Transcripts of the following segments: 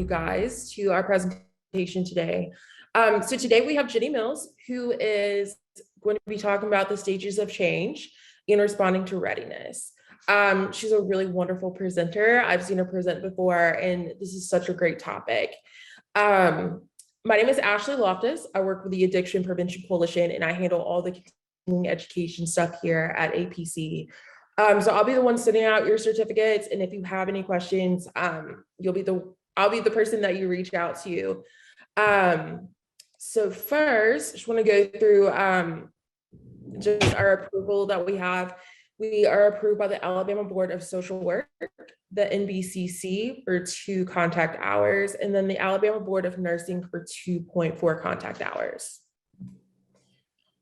guys to our presentation today. So today we have Jenny Mills, who is going to be talking about the stages of change in responding to readiness. She's a really wonderful presenter. I've seen her present before, and this is such a great topic. My name is Ashley Loftus. I work with the Addiction Prevention Coalition, and I handle all the continuing education stuff here at APC. So I'll be the one sending out your certificates, and if you have any questions, I'll be the person that you reach out to. So first, I just want to go through just our approval that we have. We are approved by the Alabama Board of Social Work, the NBCC for 2 contact hours, and then the Alabama Board of Nursing for 2.4 contact hours.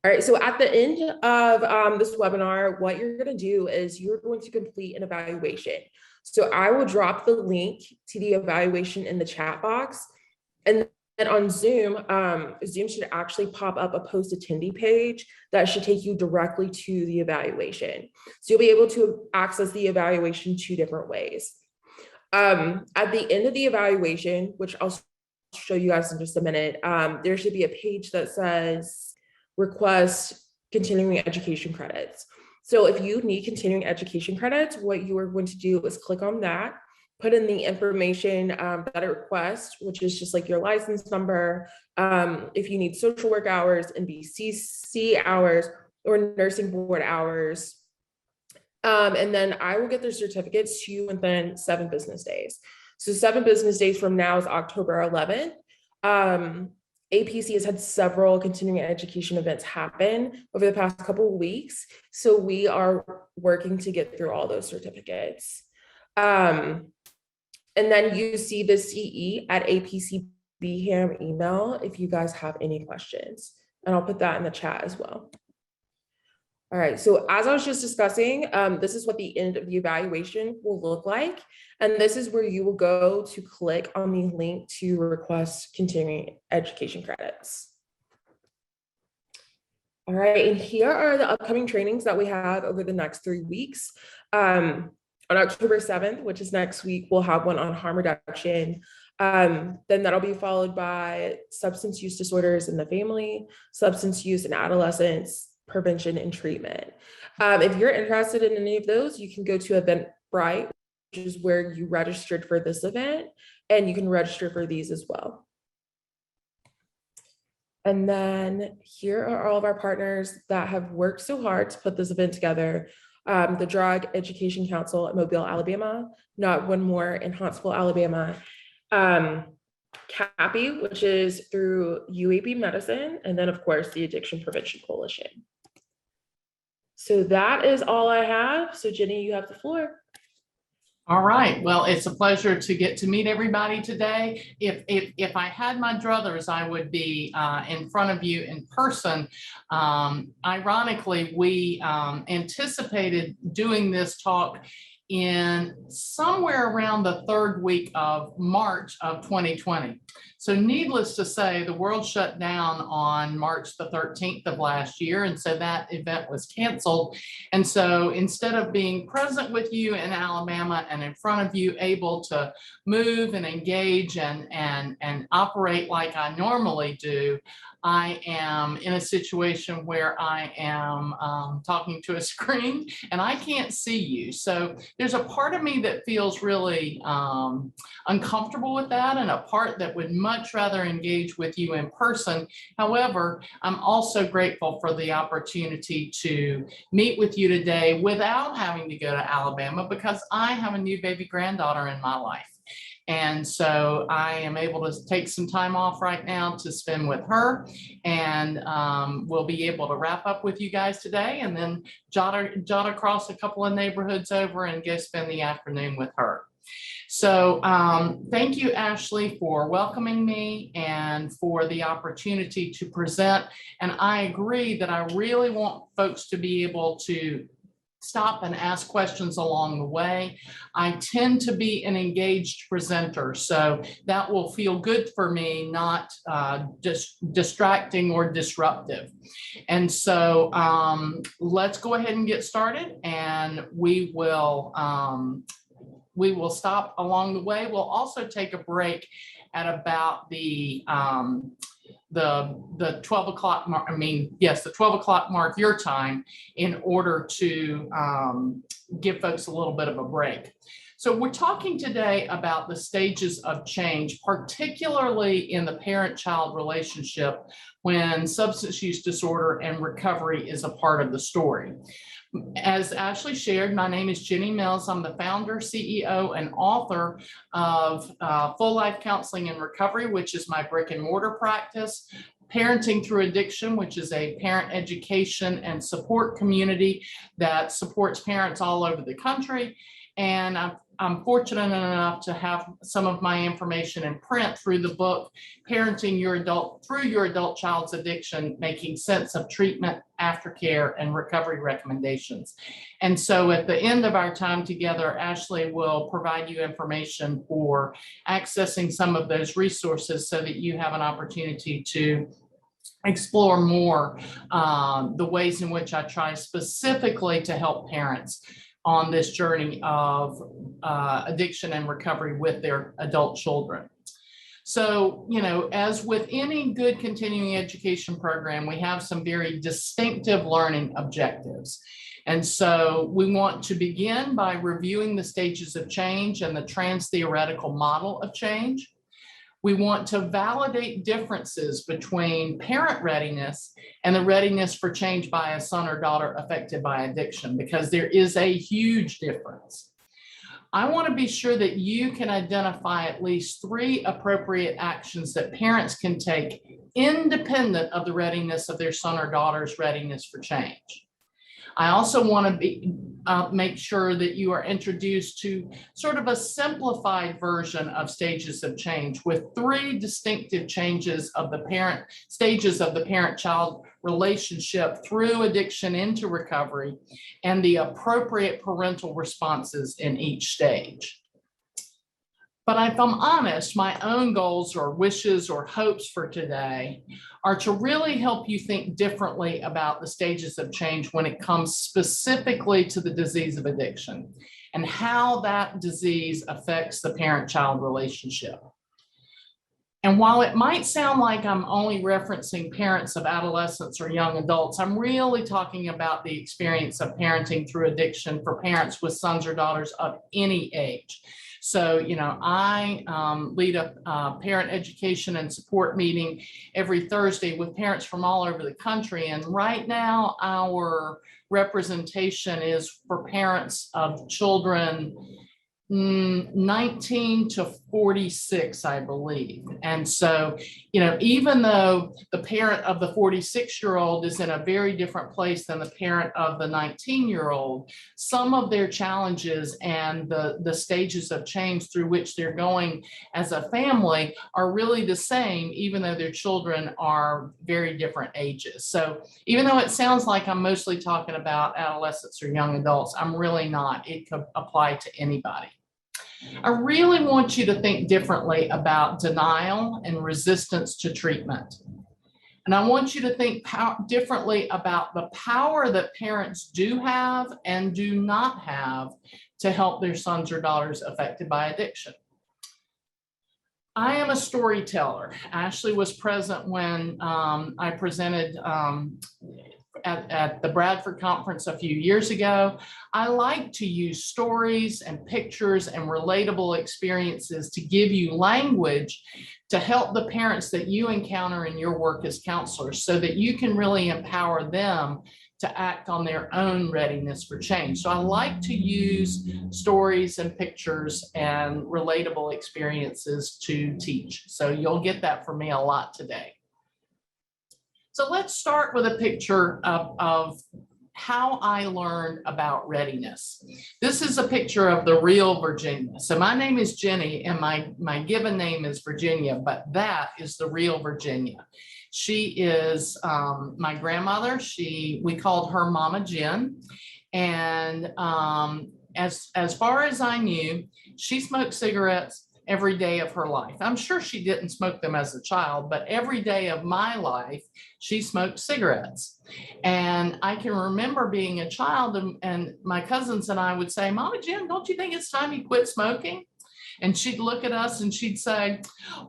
All right, so at the end of this webinar, what you're going to do is you're going to complete an evaluation. So I will drop the link to the evaluation in the chat box. And then on Zoom, Zoom should actually pop up a post attendee page that should take you directly to the evaluation. So you'll be able to access the evaluation 2 different ways. At the end of the evaluation, which I'll show you guys in just a minute, there should be a page that says request continuing education credits. So if you need continuing education credits, what you are going to do is click on that, put in the information that it requests, which is just like your license number, if you need social work hours, NBCC hours, or nursing board hours. And then I will get their certificates to you within 7 business days. So 7 business days from now is October 11th. APC has had several continuing education events happen over the past couple of weeks. So we are working to get through all those certificates. And then you see the CE at APC BHAM email if you guys have any questions. And I'll put that in the chat as well. All right, so as I was just discussing, this is what the end of the evaluation will look like. And this is where you will go to click on the link to request continuing education credits. All right, and here are the upcoming trainings that we have over the next 3 weeks. On October 7th, which is next week, we'll have one on harm reduction. Then that'll be followed by substance use disorders in the family, substance use in adolescents, prevention and treatment. If you're interested in any of those, you can go to Eventbrite, which is where you registered for this event, and you can register for these as well. And then here are all of our partners that have worked so hard to put this event together. The Drug Education Council at Mobile, Alabama, Not One More in Huntsville, Alabama, CAPI, which is through UAB Medicine, and then of course the Addiction Prevention Coalition. So that is all I have. So Jenny, you have the floor. All right. Well, it's a pleasure to get to meet everybody today. If I had my druthers, I would be in front of you in person. Ironically, we anticipated doing this talk in somewhere around the 3rd week of March of 2020. So needless to say, the world shut down on March the 13th of last year. And so that event was canceled. And so instead of being present with you in Alabama and in front of you, able to move and engage and operate like I normally do, I am in a situation where I am talking to a screen and I can't see you. So there's a part of me that feels really uncomfortable with that, and a part that would much rather engage with you in person. However, I'm also grateful for the opportunity to meet with you today without having to go to Alabama, because I have a new baby granddaughter in my life. And so I am able to take some time off right now to spend with her, and we'll be able to wrap up with you guys today and then jot across a couple of neighborhoods over and go spend the afternoon with her. So thank you, Ashley, for welcoming me and for the opportunity to present. And I agree that I really want folks to be able to stop and ask questions along the way. I tend to be an engaged presenter, so that will feel good for me, not just distracting or disruptive. And so let's go ahead and get started, and we will stop along the way. We'll also take a break at about the 12 o'clock mark, the 12 o'clock mark your time, in order to give folks a little bit of a break. So we're talking today about the stages of change, particularly in the parent-child relationship when substance use disorder and recovery is a part of the story. As Ashley shared, my name is Jenny Mills. I'm the founder, CEO, and author of Full Life Counseling and Recovery, which is my brick and mortar practice. Parenting Through Addiction, which is a parent education and support community that supports parents all over the country. And I'm fortunate enough to have some of my information in print through the book, Parenting Through Your Adult Child's Addiction, Making Sense of Treatment, Aftercare, and Recovery Recommendations. And so at the end of our time together, Ashley will provide you information for accessing some of those resources so that you have an opportunity to explore more the ways in which I try specifically to help parents on this journey of addiction and recovery with their adult children. So, as with any good continuing education program, we have some very distinctive learning objectives. And so we want to begin by reviewing the stages of change and the trans-theoretical model of change. We want to validate differences between parent readiness and the readiness for change by a son or daughter affected by addiction, because there is a huge difference. I want to be sure that you can identify at least 3 appropriate actions that parents can take independent of the readiness of their son or daughter's readiness for change. I also want to make sure that you are introduced to sort of a simplified version of stages of change with 3 distinctive stages of the parent-child relationship through addiction into recovery, and the appropriate parental responses in each stage. But if I'm honest, my own goals or wishes or hopes for today are to really help you think differently about the stages of change when it comes specifically to the disease of addiction and how that disease affects the parent-child relationship. And while it might sound like I'm only referencing parents of adolescents or young adults, I'm really talking about the experience of parenting through addiction for parents with sons or daughters of any age. So, I lead a parent education and support meeting every Thursday with parents from all over the country. And right now, our representation is for parents of children 19 to 46, I believe. And so, even though the parent of the 46-year-old is in a very different place than the parent of the 19-year-old, some of their challenges and the stages of change through which they're going as a family are really the same, even though their children are very different ages. So even though it sounds like I'm mostly talking about adolescents or young adults, I'm really not. It could apply to anybody. I really want you to think differently about denial and resistance to treatment. And I want you to think differently about the power that parents do have and do not have to help their sons or daughters affected by addiction. I am a storyteller. Ashley was present when I presented at the Bradford conference a few years ago. I like to use stories and pictures and relatable experiences to give you language to help the parents that you encounter in your work as counselors so that you can really empower them to act on their own readiness for change. So I like to use stories and pictures and relatable experiences to teach. So you'll get that from me a lot today. So let's start with a picture of how I learned about readiness. This is a picture of the real Virginia. So my name is Jenny and my given name is Virginia, but that is the real Virginia. She is my grandmother. We called her Mama Jen. And as far as I knew, she smoked cigarettes every day of her life. I'm sure she didn't smoke them as a child, but every day of my life, she smoked cigarettes. And I can remember being a child and my cousins and I would say, Mama Jen, don't you think it's time you quit smoking? And she'd look at us and she'd say,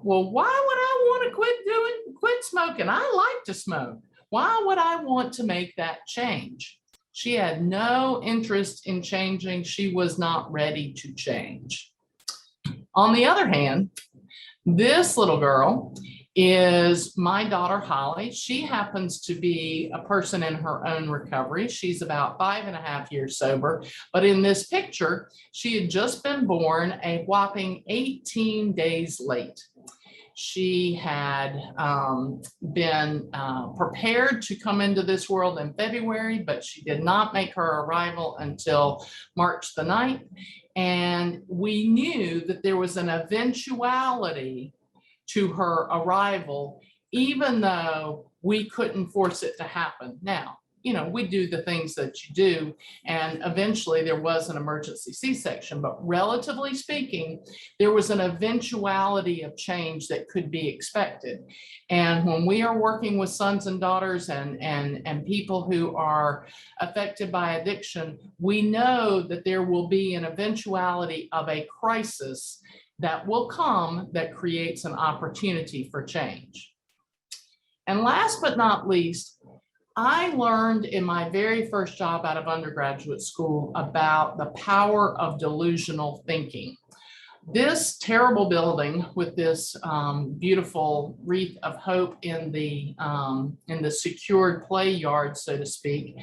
well, why would I want to quit smoking? I like to smoke. Why would I want to make that change? She had no interest in changing. She was not ready to change. On the other hand, this little girl is my daughter, Holly. She happens to be a person in her own recovery. She's about 5.5 years sober, but in this picture, she had just been born a whopping 18 days late. She had been prepared to come into this world in February, but she did not make her arrival until March the 9th. And we knew that there was an eventuality to her arrival, even though we couldn't force it to happen. Now, you know, we do the things that you do, and eventually there was an emergency C-section, but relatively speaking, there was an eventuality of change that could be expected. And when we are working with sons and daughters and people who are affected by addiction, we know that there will be an eventuality of a crisis that will come that creates an opportunity for change. And last but not least, I learned in my very first job out of undergraduate school about the power of delusional thinking. This terrible building with this beautiful wreath of hope in the secured play yard, so to speak,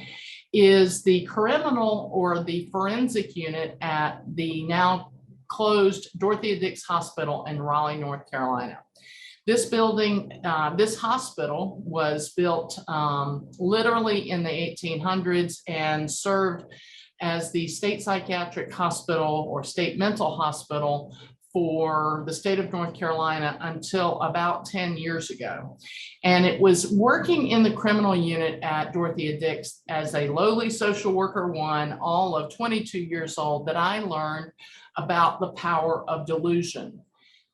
is the criminal or the forensic unit at the now closed Dorothea Dix Hospital in Raleigh, North Carolina. This building, this hospital was built literally in the 1800s and served as the state psychiatric hospital or state mental hospital for the state of North Carolina until about 10 years ago. And it was working in the criminal unit at Dorothea Dix as a lowly social worker one, all of 22 years old, that I learned about the power of delusion.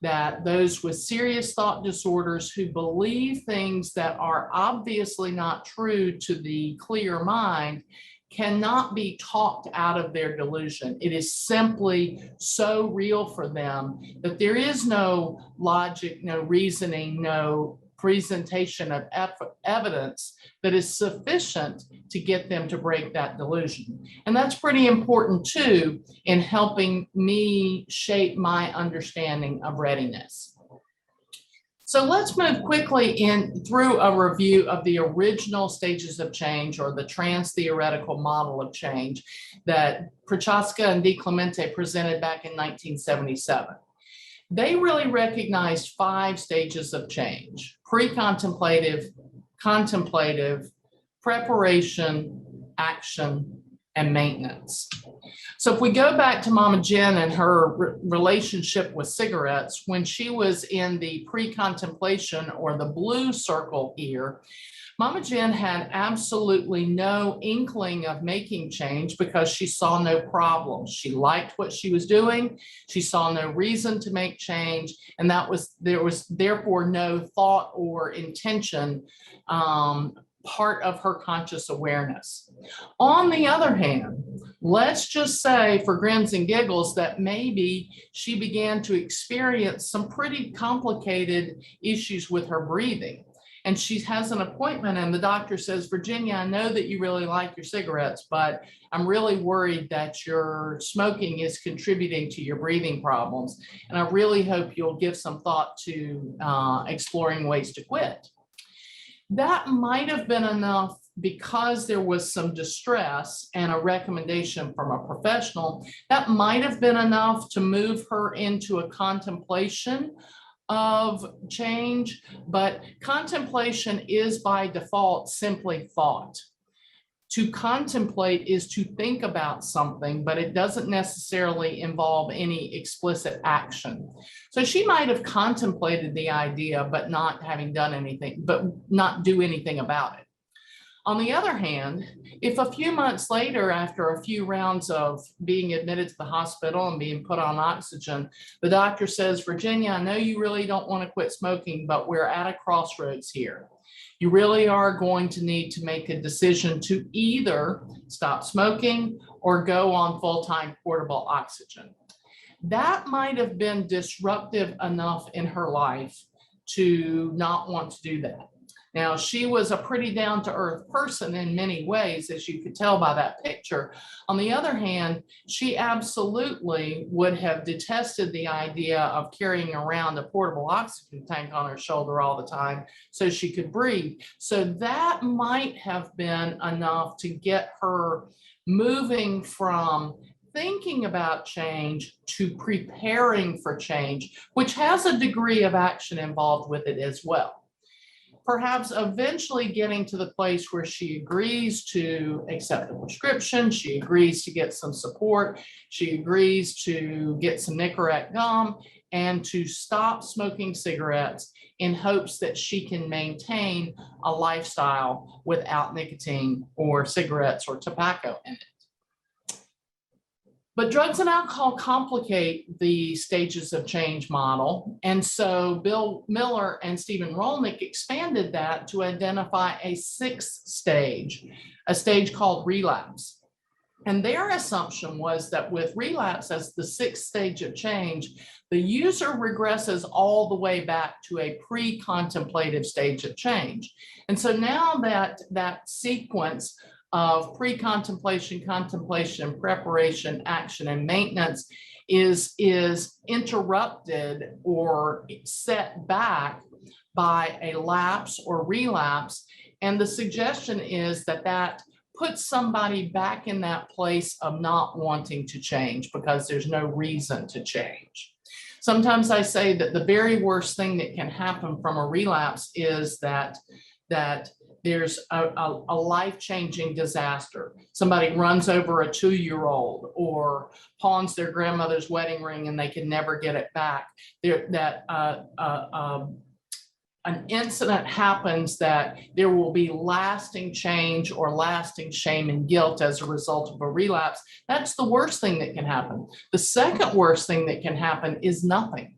That those with serious thought disorders who believe things that are obviously not true to the clear mind cannot be talked out of their delusion. It is simply so real for them that there is no logic, no reasoning, no presentation of evidence that is sufficient to get them to break that delusion. And that's pretty important too in helping me shape my understanding of readiness. So let's move quickly through a review of the original stages of change, or the trans-theoretical model of change that Prochaska and DiClemente presented back in 1977. They really recognized 5 stages of change: pre-contemplative, contemplative, preparation, action, and maintenance. So if we go back to Mama Jen and her relationship with cigarettes, when she was in the pre-contemplation or the blue circle here, Mama Jen had absolutely no inkling of making change because she saw no problems. She liked what she was doing. She saw no reason to make change. And there was therefore no thought or intention part of her conscious awareness. On the other hand, let's just say for grins and giggles that maybe she began to experience some pretty complicated issues with her breathing. And she has an appointment and the doctor says, Virginia, I know that you really like your cigarettes, but I'm really worried that your smoking is contributing to your breathing problems. And I really hope you'll give some thought to exploring ways to quit. That might have been enough because there was some distress and a recommendation from a professional. That might have been enough to move her into a contemplation of change, but contemplation is by default simply thought. To contemplate is to think about something, but it doesn't necessarily involve any explicit action. So she might have contemplated the idea, but not do anything about it. On the other hand, if a few months later, after a few rounds of being admitted to the hospital and being put on oxygen, the doctor says, Virginia, I know you really don't want to quit smoking, but we're at a crossroads here. You really are going to need to make a decision to either stop smoking or go on full-time portable oxygen. that might have been disruptive enough in her life to not want to do that. Now, she was a pretty down-to-earth person in many ways, as you could tell by that picture. On the other hand, she absolutely would have detested the idea of carrying around a portable oxygen tank on her shoulder all the time so she could breathe. So that might have been enough to get her moving from thinking about change to preparing for change, which has a degree of action involved with it as well. Perhaps eventually getting to the place where she agrees to accept the prescription, she agrees to get some support, she agrees to get some Nicorette gum and to stop smoking cigarettes in hopes that she can maintain a lifestyle without nicotine or cigarettes or tobacco in it. But drugs and alcohol complicate the stages of change model. And so Bill Miller and Stephen Rolnick expanded that to identify a sixth stage, a stage called relapse. And their assumption was that with relapse as the sixth stage of change, the user regresses all the way back to a pre-contemplative stage of change. And so now that sequence of pre-contemplation, contemplation, preparation, action, and maintenance is interrupted or set back by a lapse or relapse. And the suggestion is that puts somebody back in that place of not wanting to change because there's no reason to change. Sometimes I say that the very worst thing that can happen from a relapse is that there's a life-changing disaster. Somebody runs over a 2-year-old or pawns their grandmother's wedding ring and they can never get it back. An incident happens that there will be lasting change or lasting shame and guilt as a result of a relapse. That's the worst thing that can happen. The second worst thing that can happen is nothing.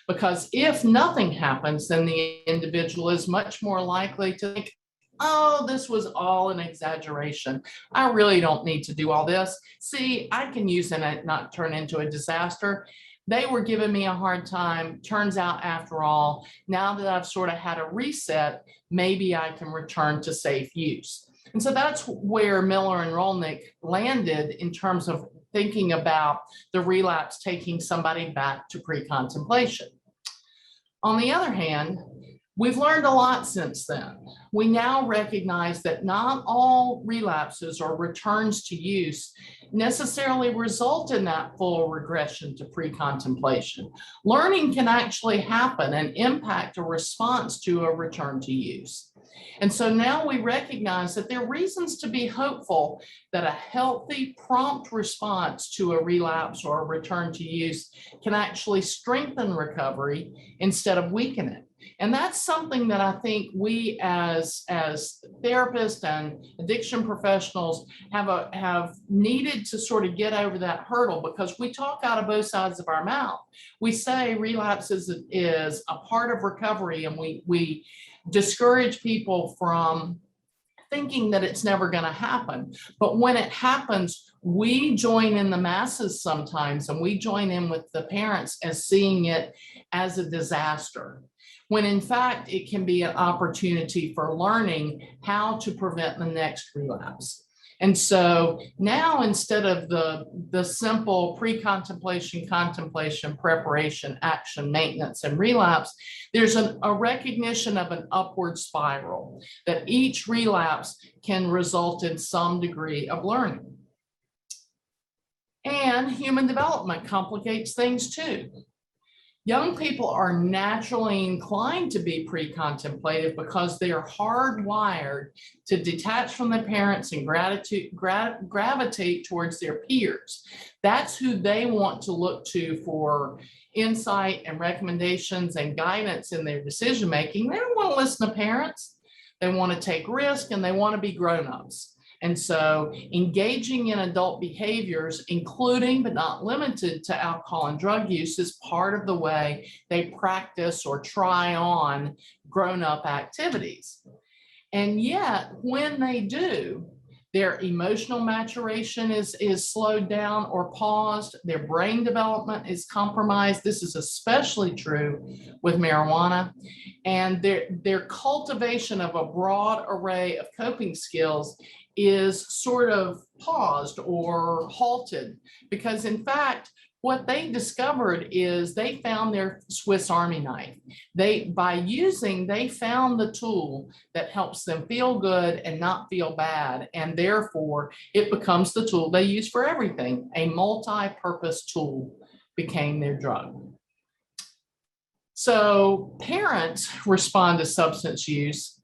Because if nothing happens, then the individual is much more likely to think, oh, this was all an exaggeration. I really don't need to do all this. See, I can use it and not turn into a disaster. They were giving me a hard time. Turns out, after all, now that I've sort of had a reset, maybe I can return to safe use. And so that's where Miller and Rolnick landed in terms of thinking about the relapse taking somebody back to pre-contemplation. On the other hand, we've learned a lot since then. We now recognize that not all relapses or returns to use necessarily result in that full regression to pre-contemplation. Learning can actually happen and impact a response to a return to use. And so now we recognize that there are reasons to be hopeful that a healthy, prompt response to a relapse or a return to use can actually strengthen recovery instead of weaken it. And that's something that I think we as therapists and addiction professionals have needed to sort of get over that hurdle, because we talk out of both sides of our mouth. We say relapse is a part of recovery, and we discourage people from thinking that it's never going to happen. But when it happens, we join in the masses sometimes, and we join in with the parents as seeing it as a disaster, when in fact it can be an opportunity for learning how to prevent the next relapse. And so now, instead of the simple pre-contemplation, contemplation, preparation, action, maintenance, and relapse, there's a recognition of an upward spiral, that each relapse can result in some degree of learning. And human development complicates things too. Young people are naturally inclined to be pre-contemplative because they are hardwired to detach from their parents and gravitate towards their peers. That's who they want to look to for insight and recommendations and guidance in their decision-making. They don't want to listen to parents. They want to take risks, and they want to be grown-ups. And so engaging in adult behaviors, including but not limited to alcohol and drug use, is part of the way they practice or try on grown-up activities. And yet, when they do, Their emotional maturation is slowed down or paused. Their brain development is compromised. This is especially true with marijuana. And their cultivation of a broad array of coping skills is sort of paused or halted, because in fact, what they discovered is they found their Swiss Army knife. They found the tool that helps them feel good and not feel bad. And therefore it becomes the tool they use for everything. A multi-purpose tool became their drug. So parents respond to substance use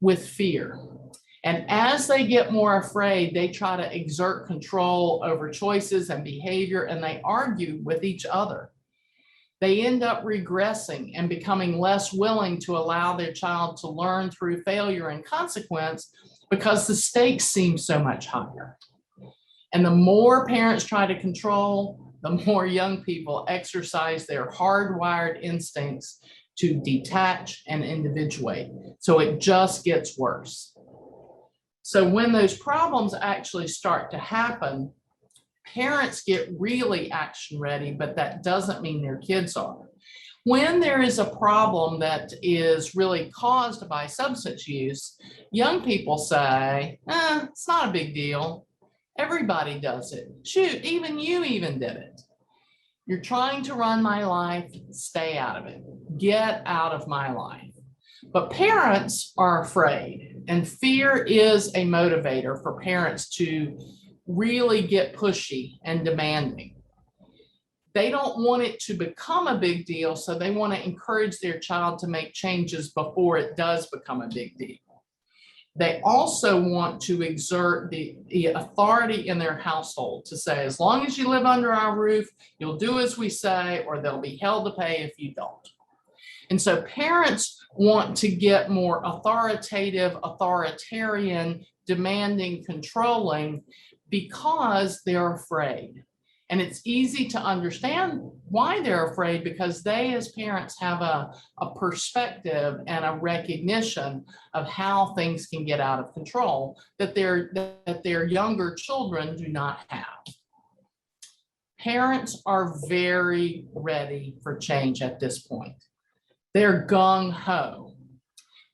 with fear. And as they get more afraid, they try to exert control over choices and behavior, and they argue with each other. They end up regressing and becoming less willing to allow their child to learn through failure and consequence because the stakes seem so much higher. And the more parents try to control, the more young people exercise their hardwired instincts to detach and individuate. So it just gets worse. So when those problems actually start to happen, parents get really action ready, but that doesn't mean their kids are. When there is a problem that is really caused by substance use, young people say, it's not a big deal. Everybody does it. Shoot, even you even did it. You're trying to run my life, stay out of it. Get out of my life. But parents are afraid, and fear is a motivator for parents to really get pushy and demanding. They don't want it to become a big deal, so they want to encourage their child to make changes before it does become a big deal. They also want to exert the authority in their household to say, as long as you live under our roof, you'll do as we say, or they'll be held to pay if you don't. And so parents want to get more authoritative, authoritarian, demanding, controlling, because they're afraid. And it's easy to understand why they're afraid, because they as parents have a perspective and a recognition of how things can get out of control that their younger children do not have. Parents are very ready for change at this point. They're gung-ho,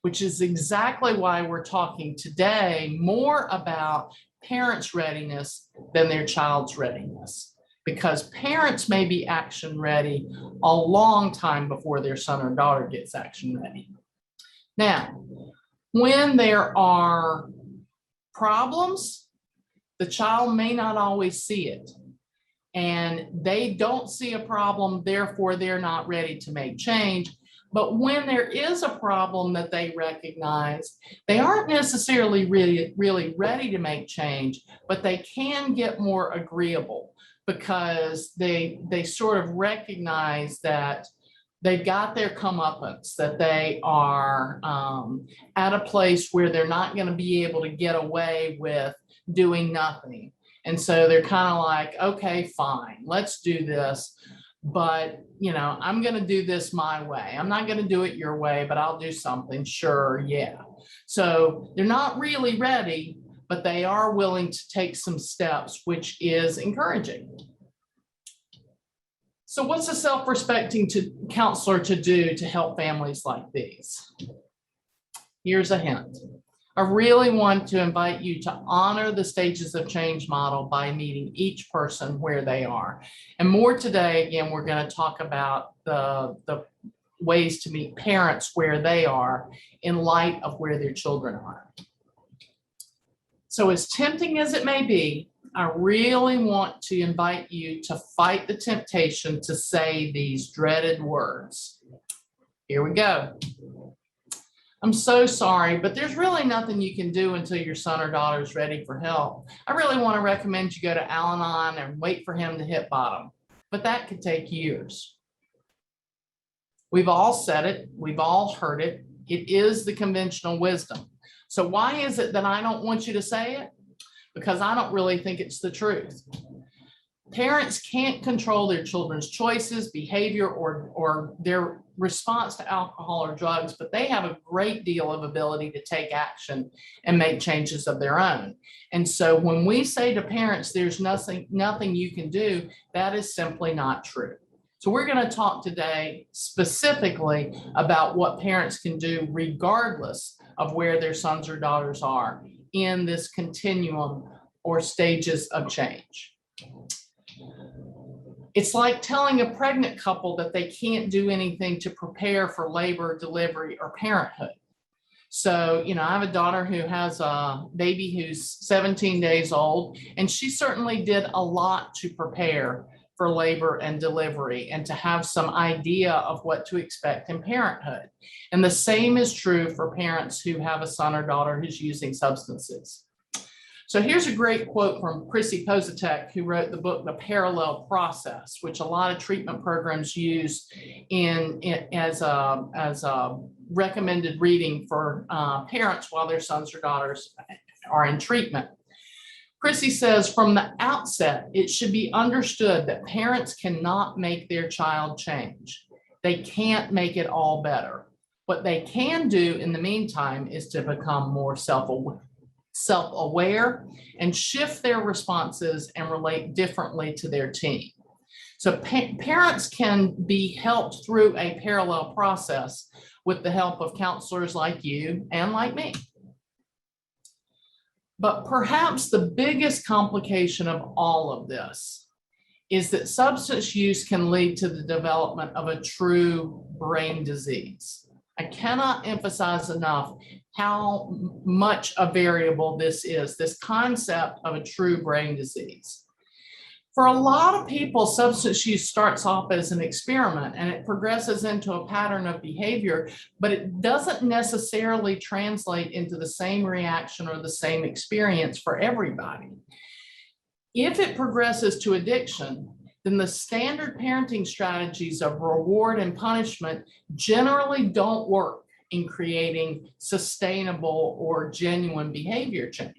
which is exactly why we're talking today more about parents' readiness than their child's readiness, because parents may be action ready a long time before their son or daughter gets action ready. Now, when there are problems, the child may not always see it, and they don't see a problem, therefore they're not ready to make change. But when there is a problem that they recognize, they aren't necessarily really ready to make change, but they can get more agreeable, because they sort of recognize that they've got their comeuppance, that they are at a place where they're not going to be able to get away with doing nothing. And so they're kind of like, okay, fine, let's do this. But, I'm going to do this my way. I'm not going to do it your way, but I'll do something. Sure. Yeah. So they're not really ready, but they are willing to take some steps, which is encouraging. So what's a self-respecting counselor to do to help families like these? Here's a hint. I really want to invite you to honor the stages of change model by meeting each person where they are. And more today, again, we're going to talk about the ways to meet parents where they are in light of where their children are. So as tempting as it may be, I really want to invite you to fight the temptation to say these dreaded words. Here we go. I'm so sorry, but there's really nothing you can do until your son or daughter is ready for help. I really want to recommend you go to Al-Anon and wait for him to hit bottom, but that could take years. We've all said it. We've all heard it. It is the conventional wisdom. So why is it that I don't want you to say it? Because I don't really think it's the truth. Parents can't control their children's choices, behavior, or their response to alcohol or drugs, but they have a great deal of ability to take action and make changes of their own. And so when we say to parents, there's nothing you can do, that is simply not true. So we're going to talk today specifically about what parents can do regardless of where their sons or daughters are in this continuum or stages of change. It's like telling a pregnant couple that they can't do anything to prepare for labor, delivery, or parenthood. So, I have a daughter who has a baby who's 17 days old, and she certainly did a lot to prepare for labor and delivery and to have some idea of what to expect in parenthood. And the same is true for parents who have a son or daughter who's using substances. So here's a great quote from Chrissy Positek, who wrote the book, The Parallel Process, which a lot of treatment programs use as a recommended reading for parents while their sons or daughters are in treatment. Chrissy says, from the outset, it should be understood that parents cannot make their child change. They can't make it all better. What they can do in the meantime is to become more self-aware and shift their responses and relate differently to their teen. So parents can be helped through a parallel process with the help of counselors like you and like me. But perhaps the biggest complication of all of this is that substance use can lead to the development of a true brain disease. I cannot emphasize enough how much a variable this is, this concept of a true brain disease. For a lot of people, substance use starts off as an experiment and it progresses into a pattern of behavior, but it doesn't necessarily translate into the same reaction or the same experience for everybody. If it progresses to addiction, then the standard parenting strategies of reward and punishment generally don't work in creating sustainable or genuine behavior change.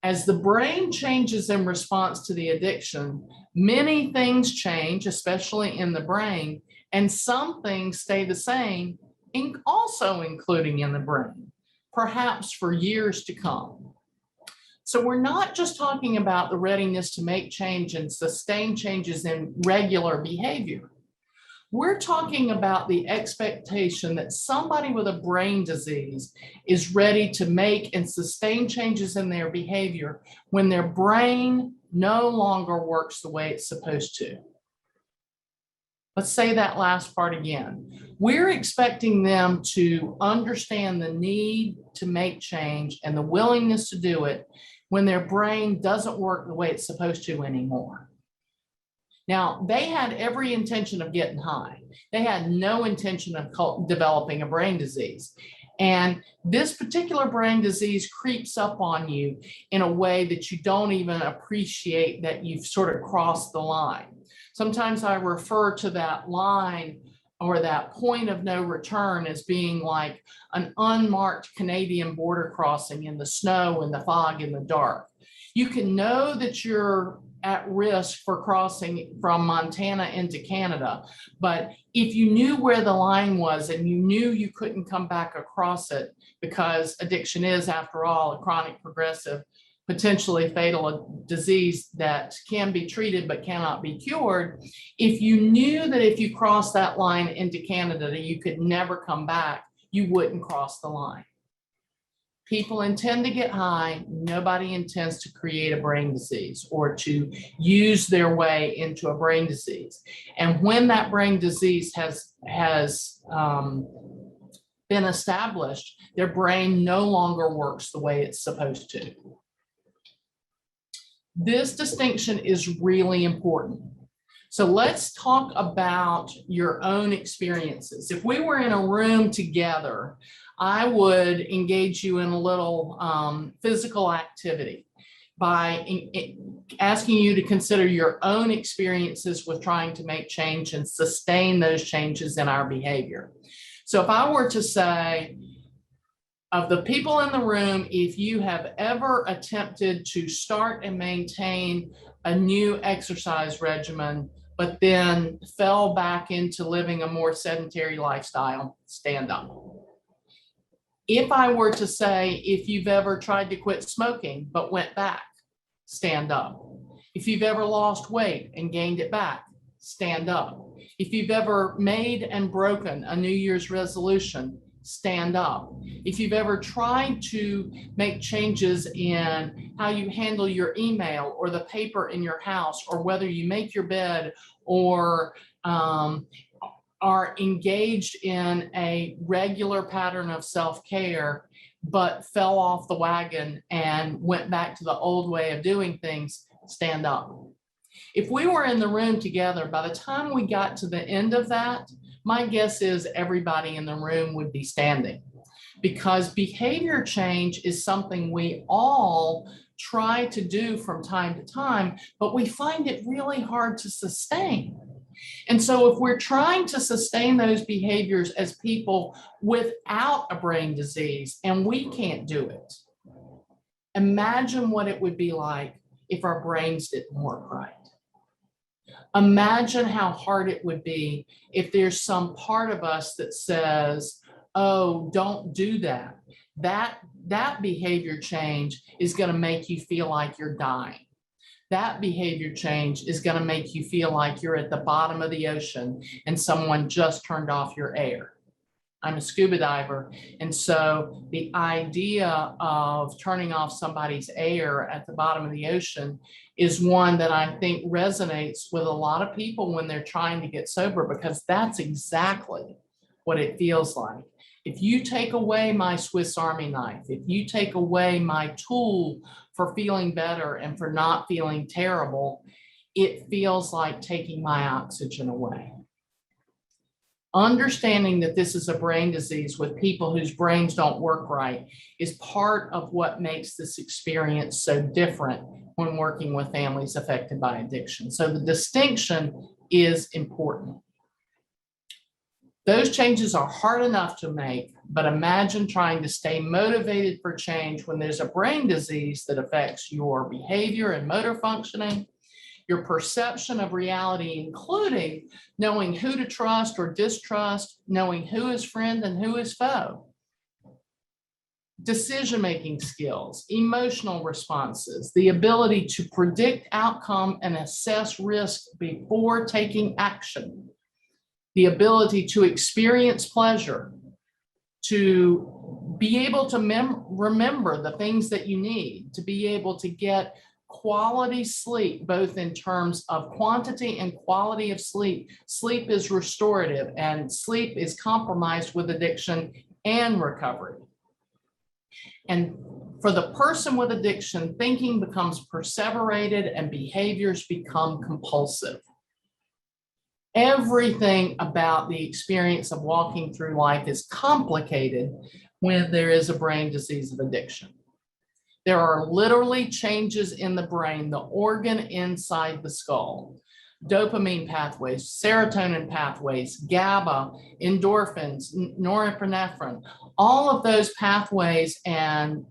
As the brain changes in response to the addiction, many things change, especially in the brain, and some things stay the same, also including in the brain, perhaps for years to come. So we're not just talking about the readiness to make change and sustain changes in regular behavior. We're talking about the expectation that somebody with a brain disease is ready to make and sustain changes in their behavior when their brain no longer works the way it's supposed to. Let's say that last part again. We're expecting them to understand the need to make change and the willingness to do it when their brain doesn't work the way it's supposed to anymore. Now, they had every intention of getting high. They had no intention of developing a brain disease. And this particular brain disease creeps up on you in a way that you don't even appreciate that you've sort of crossed the line. Sometimes I refer to that line or that point of no return as being like an unmarked Canadian border crossing in the snow, in the fog, in the dark. You can know that you're at risk for crossing from Montana into Canada, but if you knew where the line was and you knew you couldn't come back across it, because addiction is, after all, a chronic, progressive, potentially fatal disease that can be treated but cannot be cured, if you knew that if you crossed that line into Canada that you could never come back, you wouldn't cross the line. People intend to get high. Nobody intends to create a brain disease or to use their way into a brain disease. And when that brain disease has been established, their brain no longer works the way it's supposed to. This distinction is really important. So let's talk about your own experiences. If we were in a room together, I would engage you in a little physical activity by asking you to consider your own experiences with trying to make change and sustain those changes in our behavior. So if I were to say, of the people in the room, if you have ever attempted to start and maintain a new exercise regimen, but then fell back into living a more sedentary lifestyle, stand up. If I were to say, if you've ever tried to quit smoking but went back, stand up. If you've ever lost weight and gained it back, stand up. If you've ever made and broken a New Year's resolution, stand up. If you've ever tried to make changes in how you handle your email or the paper in your house, or whether you make your bed or are engaged in a regular pattern of self-care, but fell off the wagon and went back to the old way of doing things, stand up. If we were in the room together, by the time we got to the end of that, my guess is everybody in the room would be standing, because behavior change is something we all try to do from time to time, but we find it really hard to sustain. And so if we're trying to sustain those behaviors as people without a brain disease and we can't do it, imagine what it would be like if our brains didn't work right. Imagine how hard it would be if there's some part of us that says, oh, don't do that. That behavior change is going to make you feel like you're dying. That behavior change is going to make you feel like you're at the bottom of the ocean and someone just turned off your air. I'm a scuba diver, and so the idea of turning off somebody's air at the bottom of the ocean is one that I think resonates with a lot of people when they're trying to get sober, because that's exactly what it feels like. If you take away my Swiss Army knife, if you take away my tool for feeling better and for not feeling terrible, it feels like taking my oxygen away. Understanding that this is a brain disease with people whose brains don't work right is part of what makes this experience so different when working with families affected by addiction. So the distinction is important. Those changes are hard enough to make, but imagine trying to stay motivated for change when there's a brain disease that affects your behavior and motor functioning, your perception of reality, including knowing who to trust or distrust, knowing who is friend and who is foe, decision-making skills, emotional responses, the ability to predict outcome and assess risk before taking action, the ability to experience pleasure, to be able to remember the things that you need, to be able to get quality sleep, both in terms of quantity and quality of sleep. Sleep is restorative, and sleep is compromised with addiction and recovery. And for the person with addiction, thinking becomes perseverated and behaviors become compulsive. Everything about the experience of walking through life is complicated when there is a brain disease of addiction. There are literally changes in the brain, the organ inside the skull, dopamine pathways, serotonin pathways, GABA, endorphins, norepinephrine, all of those pathways and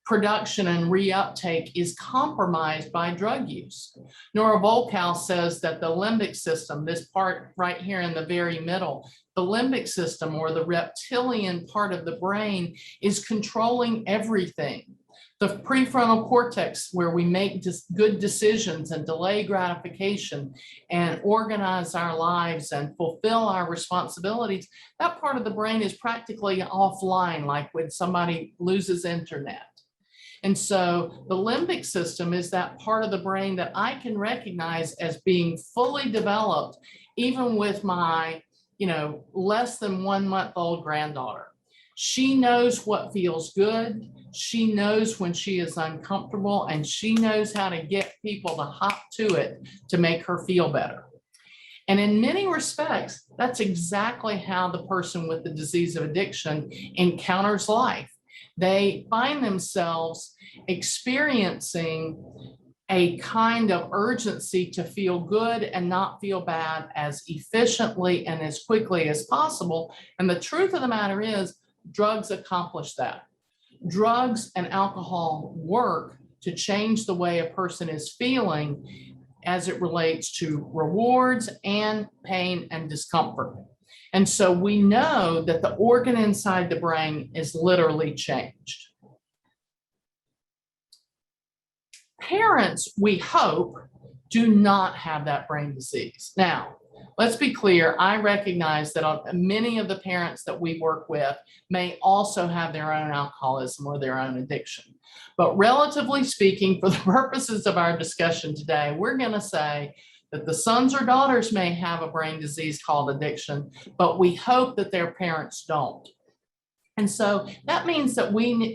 production and reuptake is compromised by drug use. Nora Volkow says that the limbic system, this part right here in the very middle, the limbic system, or the reptilian part of the brain, is controlling everything. The prefrontal cortex, where we make good decisions and delay gratification and organize our lives and fulfill our responsibilities, that part of the brain is practically offline, like when somebody loses internet. And so the limbic system is that part of the brain that I can recognize as being fully developed, even with my, less than 1 month old granddaughter. She knows what feels good. She knows when she is uncomfortable, and she knows how to get people to hop to it to make her feel better. And in many respects, that's exactly how the person with the disease of addiction encounters life. They find themselves experiencing a kind of urgency to feel good and not feel bad as efficiently and as quickly as possible. And the truth of the matter is, drugs accomplish that. Drugs and alcohol work to change the way a person is feeling as it relates to rewards and pain and discomfort. And so we know that the organ inside the brain is literally changed. Parents, we hope, do not have that brain disease. Now, let's be clear, I recognize that many of the parents that we work with may also have their own alcoholism or their own addiction. But relatively speaking, for the purposes of our discussion today, we're going to say that the sons or daughters may have a brain disease called addiction, but we hope that their parents don't. And so that means that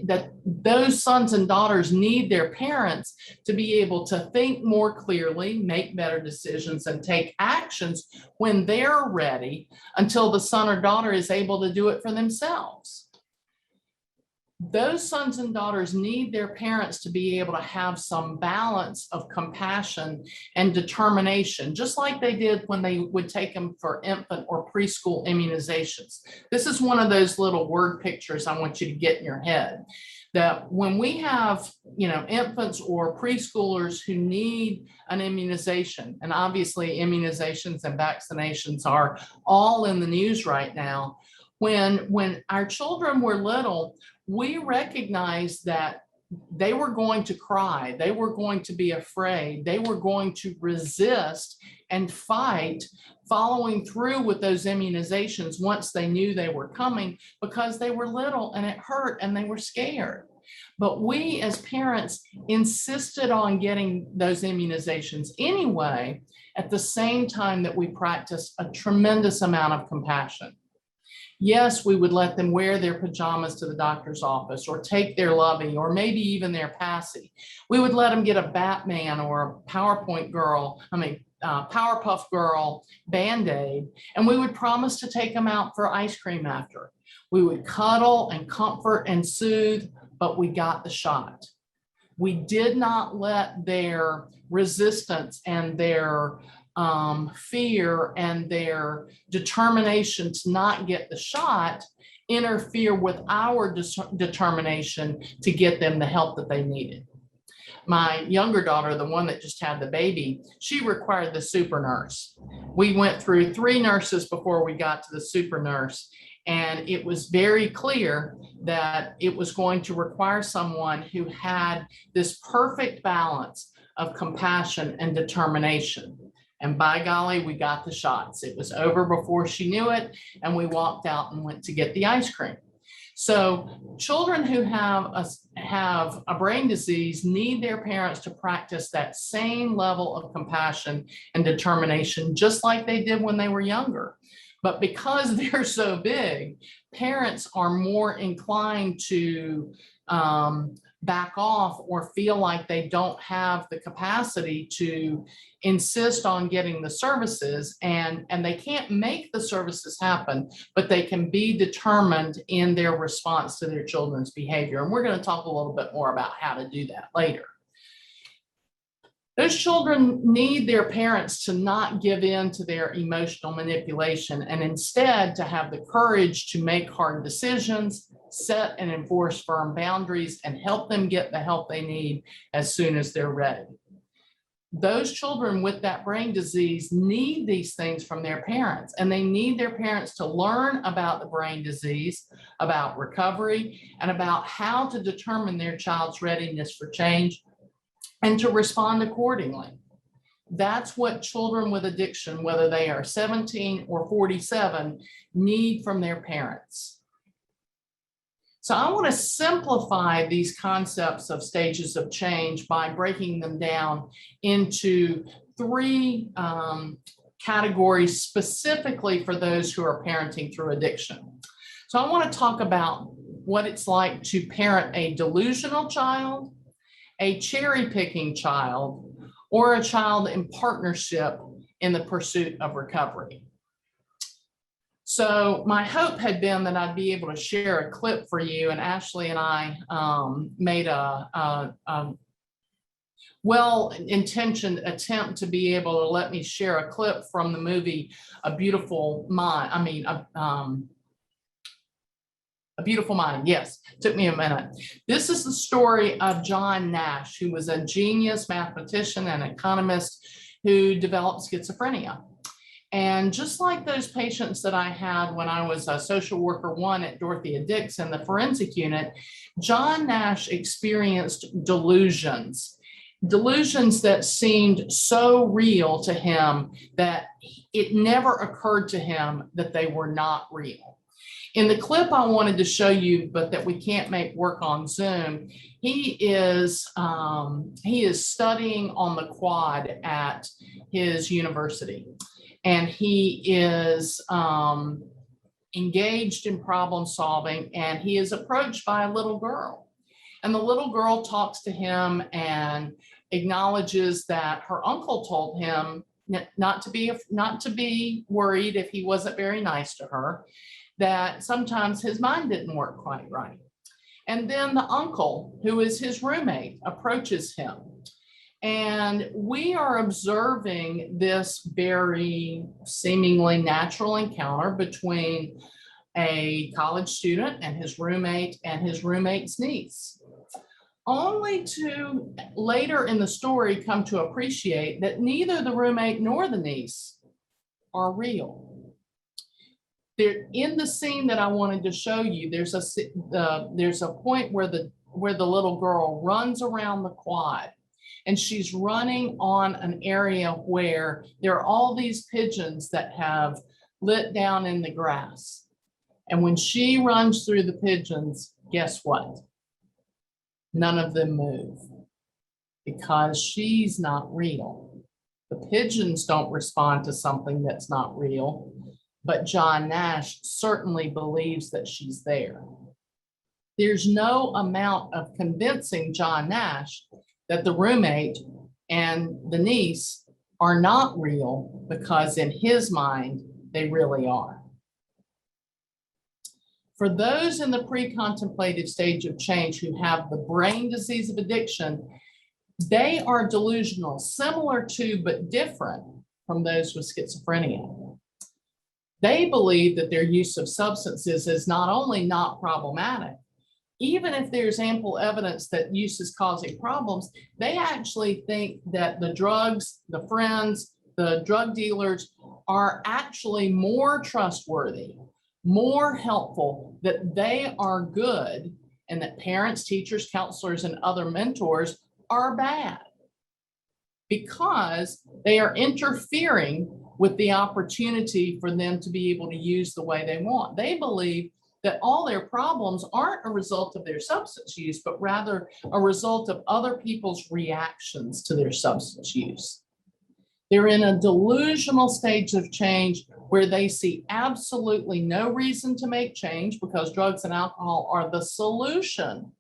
that those sons and daughters need their parents to be able to think more clearly, make better decisions, and take actions when they're ready until the son or daughter is able to do it for themselves. Those sons and daughters need their parents to be able to have some balance of compassion and determination, just like they did when they would take them for infant or preschool immunizations. This is one of those little word pictures I want you to get in your head, that when we have, infants or preschoolers who need an immunization, and obviously immunizations and vaccinations are all in the news right now, when our children were little, we recognized that they were going to cry, they were going to be afraid, they were going to resist and fight following through with those immunizations once they knew they were coming, because they were little and it hurt and they were scared. But we as parents insisted on getting those immunizations anyway, at the same time that we practiced a tremendous amount of compassion. Yes, we would let them wear their pajamas to the doctor's office, or take their lovey, or maybe even their passy. We would let them get a Batman or a Powerpuff Girl Band-Aid, and we would promise to take them out for ice cream after. We would cuddle and comfort and soothe, but we got the shot. We did not let their resistance and their fear and their determination to not get the shot interfere with our determination to get them the help that they needed. My younger daughter, the one that just had the baby, she required the super nurse. We went through 3 nurses before we got to the super nurse, and it was very clear that it was going to require someone who had this perfect balance of compassion and determination. And by golly, we got the shots. It was over before she knew it, and we walked out and went to get the ice cream. So children who have a brain disease need their parents to practice that same level of compassion and determination, just like they did when they were younger. But because they're so big, parents are more inclined to back off or feel like they don't have the capacity to insist on getting the services, and they can't make the services happen, but they can be determined in their response to their children's behavior. And we're going to talk a little bit more about how to do that later. Those children need their parents to not give in to their emotional manipulation, and instead to have the courage to make hard decisions, set and enforce firm boundaries, and help them get the help they need as soon as they're ready. Those children with that brain disease need these things from their parents, and they need their parents to learn about the brain disease, about recovery, and about how to determine their child's readiness for change and to respond accordingly. That's what children with addiction, whether they are 17 or 47, need from their parents. So I want to simplify these concepts of stages of change by breaking them down into 3 categories specifically for those who are parenting through addiction. So I want to talk about what it's like to parent a delusional child, a cherry-picking child, or a child in partnership in the pursuit of recovery. So my hope had been that I'd be able to share a clip for you, and Ashley and I made a well-intentioned attempt to be able to let me share a clip from the movie A Beautiful Mind. A Beautiful Mind, yes, took me a minute. This is the story of John Nash, who was a genius mathematician and economist who developed schizophrenia. And just like those patients that I had when I was a social worker one at Dorothea Dix in the forensic unit, John Nash experienced delusions that seemed so real to him that it never occurred to him that they were not real. In the clip I wanted to show you, but that we can't make work on Zoom, he is studying on the quad at his university. And he is engaged in problem solving, and he is approached by a little girl. And the little girl talks to him and acknowledges that her uncle told him not to be worried if he wasn't very nice to her, that sometimes his mind didn't work quite right. And then the uncle, who is his roommate, approaches him. And we are observing this very seemingly natural encounter between a college student and his roommate's niece, only to later in the story come to appreciate that neither the roommate nor the niece are real. There, in the scene that I wanted to show you, there's a point where the little girl runs around the quad. And she's running on an area where there are all these pigeons that have lit down in the grass. And when she runs through the pigeons, guess what? None of them move because she's not real. The pigeons don't respond to something that's not real, but John Nash certainly believes that she's there. There's no amount of convincing John Nash that the roommate and the niece are not real, because in his mind, they really are. For those in the pre-contemplative stage of change who have the brain disease of addiction, they are delusional, similar to but different from those with schizophrenia. They believe that their use of substances is not only not problematic, even if there's ample evidence that use is causing problems, they actually think that the drugs, the friends, the drug dealers are actually more trustworthy, more helpful, that they are good, and that parents, teachers, counselors, and other mentors are bad because they are interfering with the opportunity for them to be able to use the way they want. They believe that all their problems aren't a result of their substance use, but rather a result of other people's reactions to their substance use. They're in a delusional stage of change where they see absolutely no reason to make change because drugs and alcohol are the solution,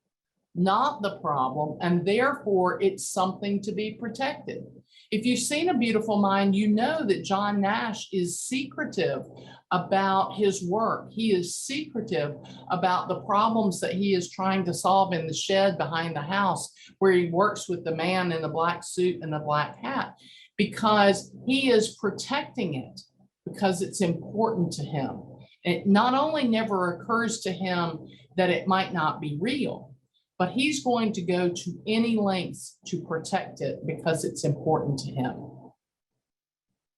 not the problem, and therefore it's something to be protected. If you've seen A Beautiful Mind, you know that John Nash is secretive about his work. He is secretive about the problems that he is trying to solve in the shed behind the house, where he works with the man in the black suit and the black hat, because he is protecting it, because it's important to him. It not only never occurs to him that it might not be real, but he's going to go to any lengths to protect it because it's important to him.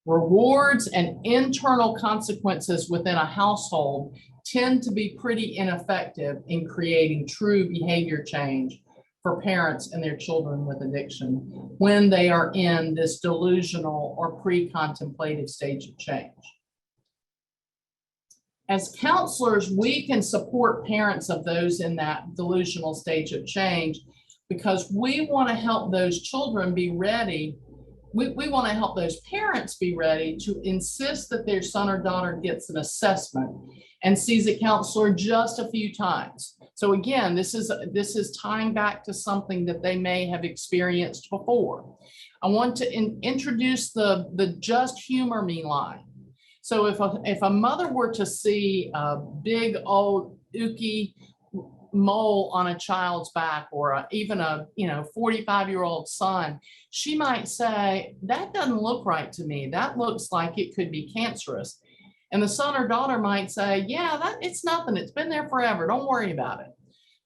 Rewards and internal consequences within a household tend to be pretty ineffective in creating true behavior change for parents and their children with addiction when they are in this delusional or pre-contemplative stage of change. As counselors, we can support parents of those in that delusional stage of change because we want to help those children be ready. We want to help those parents be ready to insist that their son or daughter gets an assessment and sees a counselor just a few times. So again, this is tying back to something that they may have experienced before. I want to introduce the just humor me line. So if a mother were to see a big old ooky mole on a child's back, or even a 45-year-old son, she might say, that doesn't look right to me. That looks like it could be cancerous. And the son or daughter might say, yeah, it's nothing. It's been there forever. Don't worry about it.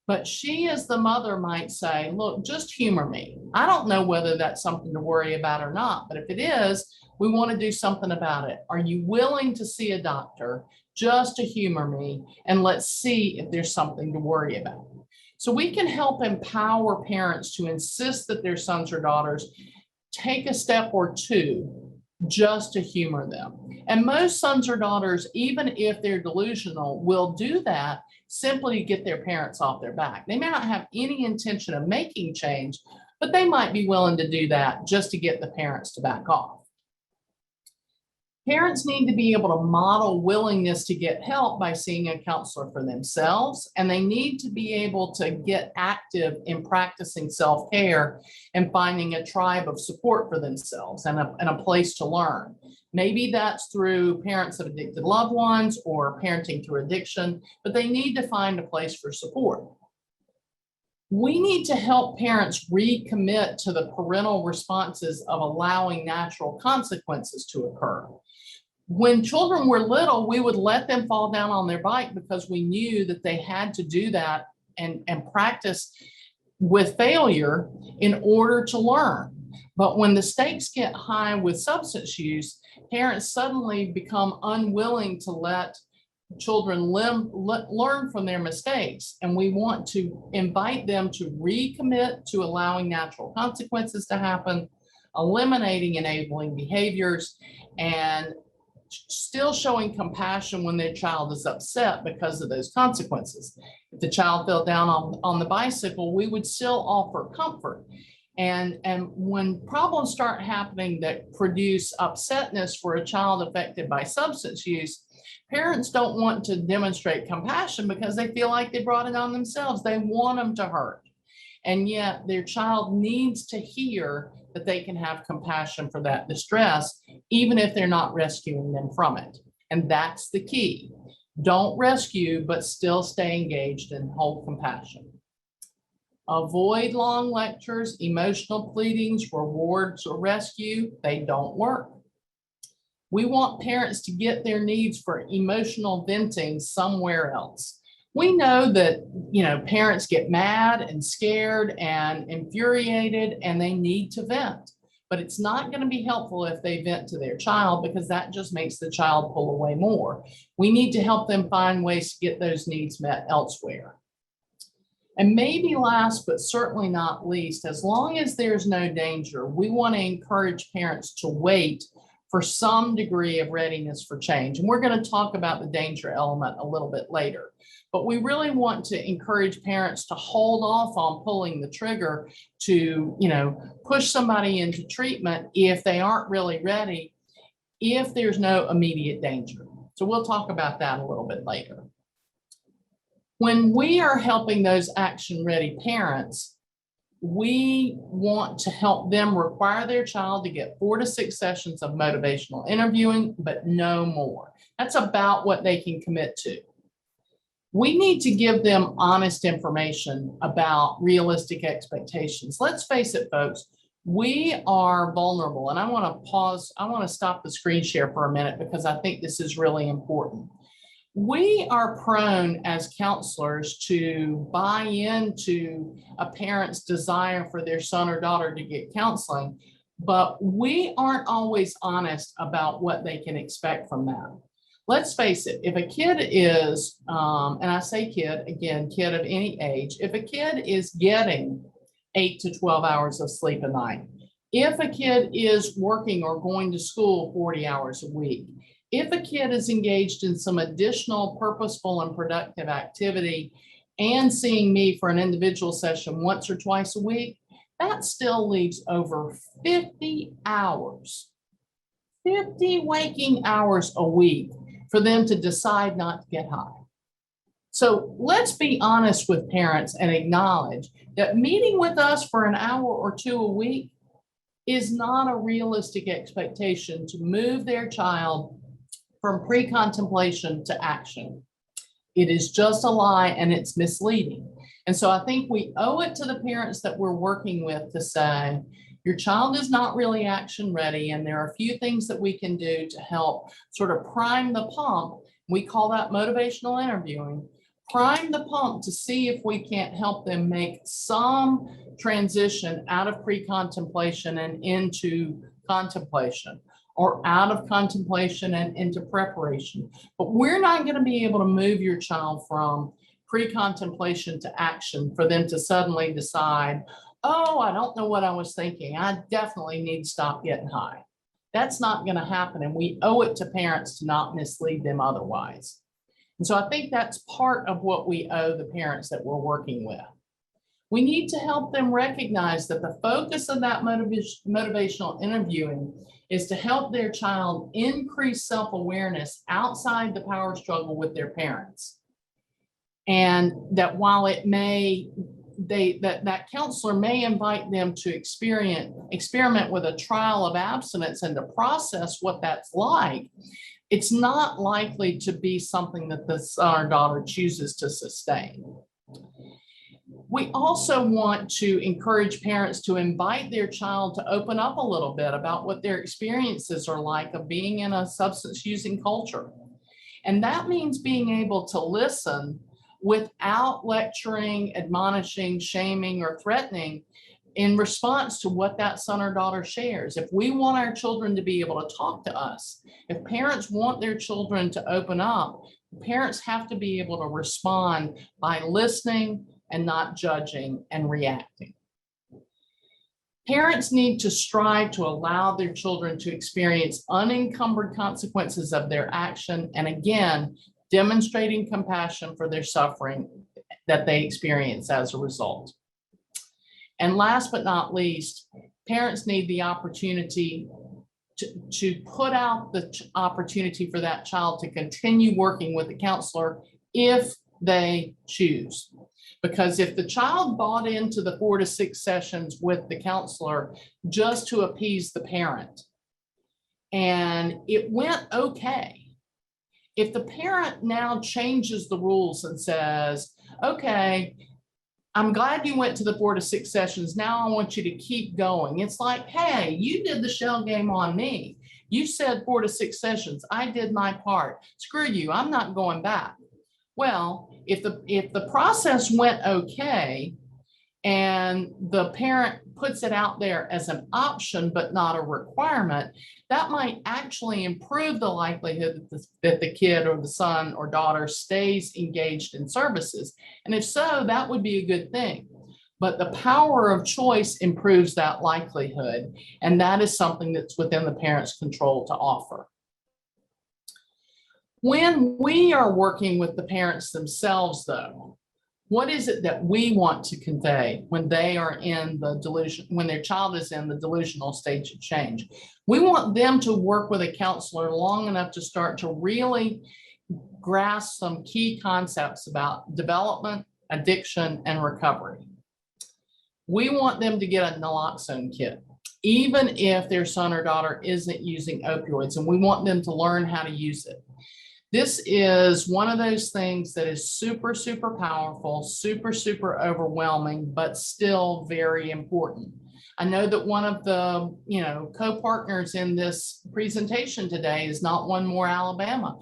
But she, as the mother, might say, look, just humor me. I don't know whether that's something to worry about or not, but if it is, we want to do something about it. Are you willing to see a doctor just to humor me? And let's see if there's something to worry about. So we can help empower parents to insist that their sons or daughters take a step or two just to humor them. And most sons or daughters, even if they're delusional, will do that simply to get their parents off their back. They may not have any intention of making change, but they might be willing to do that just to get the parents to back off. Parents need to be able to model willingness to get help by seeing a counselor for themselves, and they need to be able to get active in practicing self-care and finding a tribe of support for themselves and a place to learn. Maybe that's through parents of addicted loved ones or parenting through addiction, but they need to find a place for support. We need to help parents recommit to the parental responses of allowing natural consequences to occur. When children were little, we would let them fall down on their bike because we knew that they had to do that and practice with failure in order to learn. But when the stakes get high with substance use, parents suddenly become unwilling to let children learn from their mistakes. And we want to invite them to recommit to allowing natural consequences to happen, eliminating enabling behaviors, and still showing compassion when their child is upset because of those consequences. If the child fell down on the bicycle, we would still offer comfort. And when problems start happening that produce upsetness for a child affected by substance use, parents don't want to demonstrate compassion because they feel like they brought it on themselves. They want them to hurt. And yet their child needs to hear that they can have compassion for that distress, even if they're not rescuing them from it. And that's the key. Don't rescue, but still stay engaged and hold compassion. Avoid long lectures, emotional pleadings, rewards, or rescue. They don't work. We want parents to get their needs for emotional venting somewhere else. We know that, parents get mad and scared and infuriated and they need to vent, but it's not going to be helpful if they vent to their child because that just makes the child pull away more. We need to help them find ways to get those needs met elsewhere. And maybe last, but certainly not least, as long as there's no danger, we want to encourage parents to wait for some degree of readiness for change. And we're going to talk about the danger element a little bit later. But we really want to encourage parents to hold off on pulling the trigger to, push somebody into treatment if they aren't really ready, if there's no immediate danger. So we'll talk about that a little bit later. When we are helping those action-ready parents, we want to help them require their child to get 4 to 6 sessions of motivational interviewing, but no more. That's about what they can commit to. We need to give them honest information about realistic expectations. Let's face it, folks, we are vulnerable. And I want to pause. I want to stop the screen share for a minute because I think this is really important. We are prone as counselors to buy into a parent's desire for their son or daughter to get counseling, but we aren't always honest about what they can expect from that. Let's face it, if a kid is, and I say kid, again, kid of any age, if a kid is getting 8 to 12 hours of sleep a night, if a kid is working or going to school 40 hours a week, if a kid is engaged in some additional purposeful and productive activity and seeing me for an individual session once or twice a week, that still leaves over 50 hours, 50 waking hours a week for them to decide not to get high. So let's be honest with parents and acknowledge that meeting with us for an hour or 2 a week is not a realistic expectation to move their child from pre-contemplation to action. It is just a lie and it's misleading. And so I think we owe it to the parents that we're working with to say, Your child is not really action ready, and there are a few things that we can do to help sort of prime the pump. We call that motivational interviewing. Prime the pump to see if we can't help them make some transition out of pre-contemplation and into contemplation, or out of contemplation and into preparation. But we're not going to be able to move your child from pre-contemplation to action for them to suddenly decide, oh, I don't know what I was thinking. I definitely need to stop getting high. That's not going to happen. And we owe it to parents to not mislead them otherwise. And so I think that's part of what we owe the parents that we're working with. We need to help them recognize that the focus of that motivational interviewing is to help their child increase self-awareness outside the power struggle with their parents. And that while it may, that counselor may invite them to experiment with a trial of abstinence and to process what that's like, it's not likely to be something that the son or daughter chooses to sustain. We also want to encourage parents to invite their child to open up a little bit about what their experiences are like of being in a substance using culture. And that means being able to listen without lecturing, admonishing, shaming, or threatening in response to what that son or daughter shares. If we want our children to be able to talk to us, if parents want their children to open up, parents have to be able to respond by listening and not judging and reacting. Parents need to strive to allow their children to experience unencumbered consequences of their action, and again, demonstrating compassion for their suffering that they experience as a result. And last but not least, parents need the opportunity to put out the opportunity for that child to continue working with the counselor if they choose. Because if the child bought into the 4 to 6 sessions with the counselor just to appease the parent, and it went okay, if the parent now changes the rules and says, okay, I'm glad you went to the 4 to 6 sessions. Now I want you to keep going. It's like, hey, you did the shell game on me. You said 4 to 6 sessions. I did my part. Screw you. I'm not going back. Well, if the process went okay and the parent puts it out there as an option but not a requirement, that might actually improve the likelihood that the kid or the son or daughter stays engaged in services. And if so, that would be a good thing. But the power of choice improves that likelihood, and that is something that's within the parent's control to offer. When we are working with the parents themselves, though, what is it that we want to convey when they are in the delusion, when their child is in the delusional stage of change? We want them to work with a counselor long enough to start to really grasp some key concepts about development, addiction, and recovery. We want them to get a naloxone kit, even if their son or daughter isn't using opioids, and we want them to learn how to use it. This is one of those things that is super, super powerful, super, super overwhelming, but still very important. I know that one of the, co-partners in this presentation today is Not One More Alabama.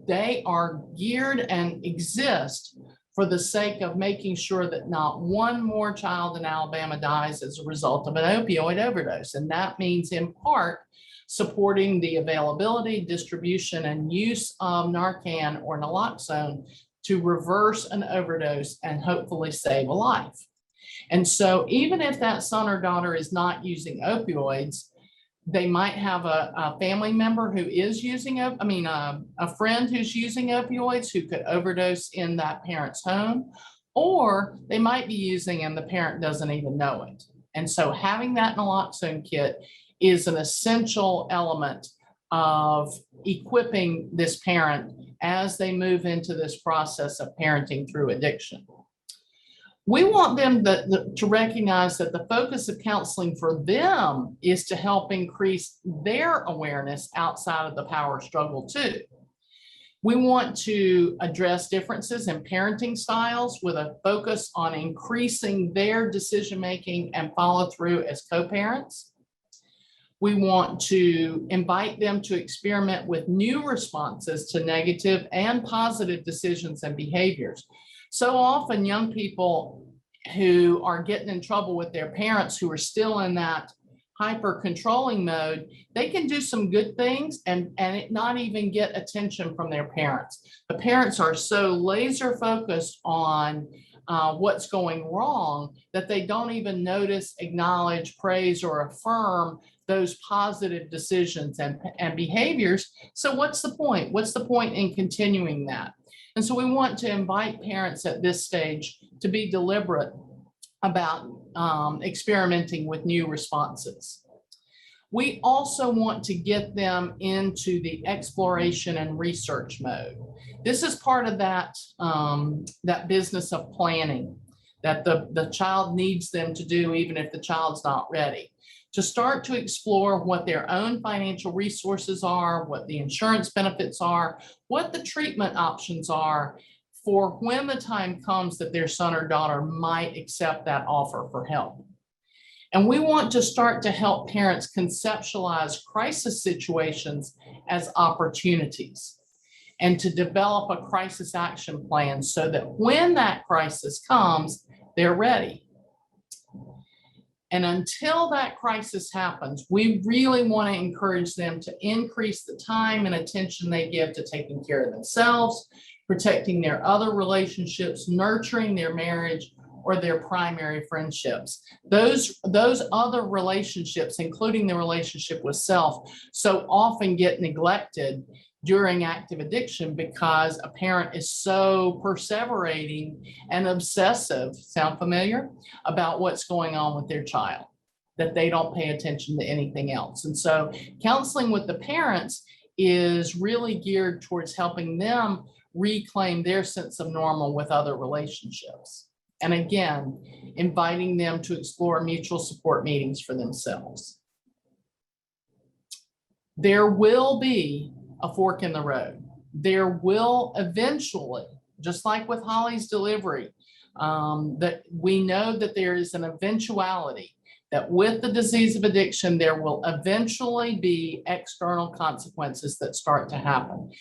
They are geared and exist for the sake of making sure that not one more child in Alabama dies as a result of an opioid overdose. And that means in part supporting the availability, distribution, and use of Narcan or naloxone to reverse an overdose and hopefully save a life. And so even if that son or daughter is not using opioids, they might have a family member who is using, a friend who's using opioids who could overdose in that parent's home, or they might be using and the parent doesn't even know it. And so having that naloxone kit is an essential element of equipping this parent as they move into this process of parenting through addiction. We want them to recognize that the focus of counseling for them is to help increase their awareness outside of the power struggle too. We want to address differences in parenting styles with a focus on increasing their decision-making and follow-through as co-parents. We want to invite them to experiment with new responses to negative and positive decisions and behaviors. So often young people who are getting in trouble with their parents who are still in that hyper controlling mode, they can do some good things and it not even get attention from their parents. The parents are so laser focused on what's going wrong that they don't even notice, acknowledge, praise, or affirm those positive decisions and behaviors. So what's the point? What's the point in continuing that? And so we want to invite parents at this stage to be deliberate about experimenting with new responses. We also want to get them into the exploration and research mode. This is part of that, that business of planning that the child needs them to do even if the child's not ready. To start to explore what their own financial resources are, what the insurance benefits are, what the treatment options are, for when the time comes that their son or daughter might accept that offer for help. And we want to start to help parents conceptualize crisis situations as opportunities and to develop a crisis action plan so that when that crisis comes, they're ready. And until that crisis happens, we really want to encourage them to increase the time and attention they give to taking care of themselves, protecting their other relationships, nurturing their marriage or their primary friendships. Those other relationships, including the relationship with self, so often get neglected during active addiction because a parent is so perseverating and obsessive, sound familiar, about what's going on with their child, that they don't pay attention to anything else. And so counseling with the parents is really geared towards helping them reclaim their sense of normal with other relationships. And again, inviting them to explore mutual support meetings for themselves. There will be a fork in the road. There will eventually, just like with Holly's delivery, that we know that there is an eventuality that with the disease of addiction, there will eventually be external consequences that start to happen.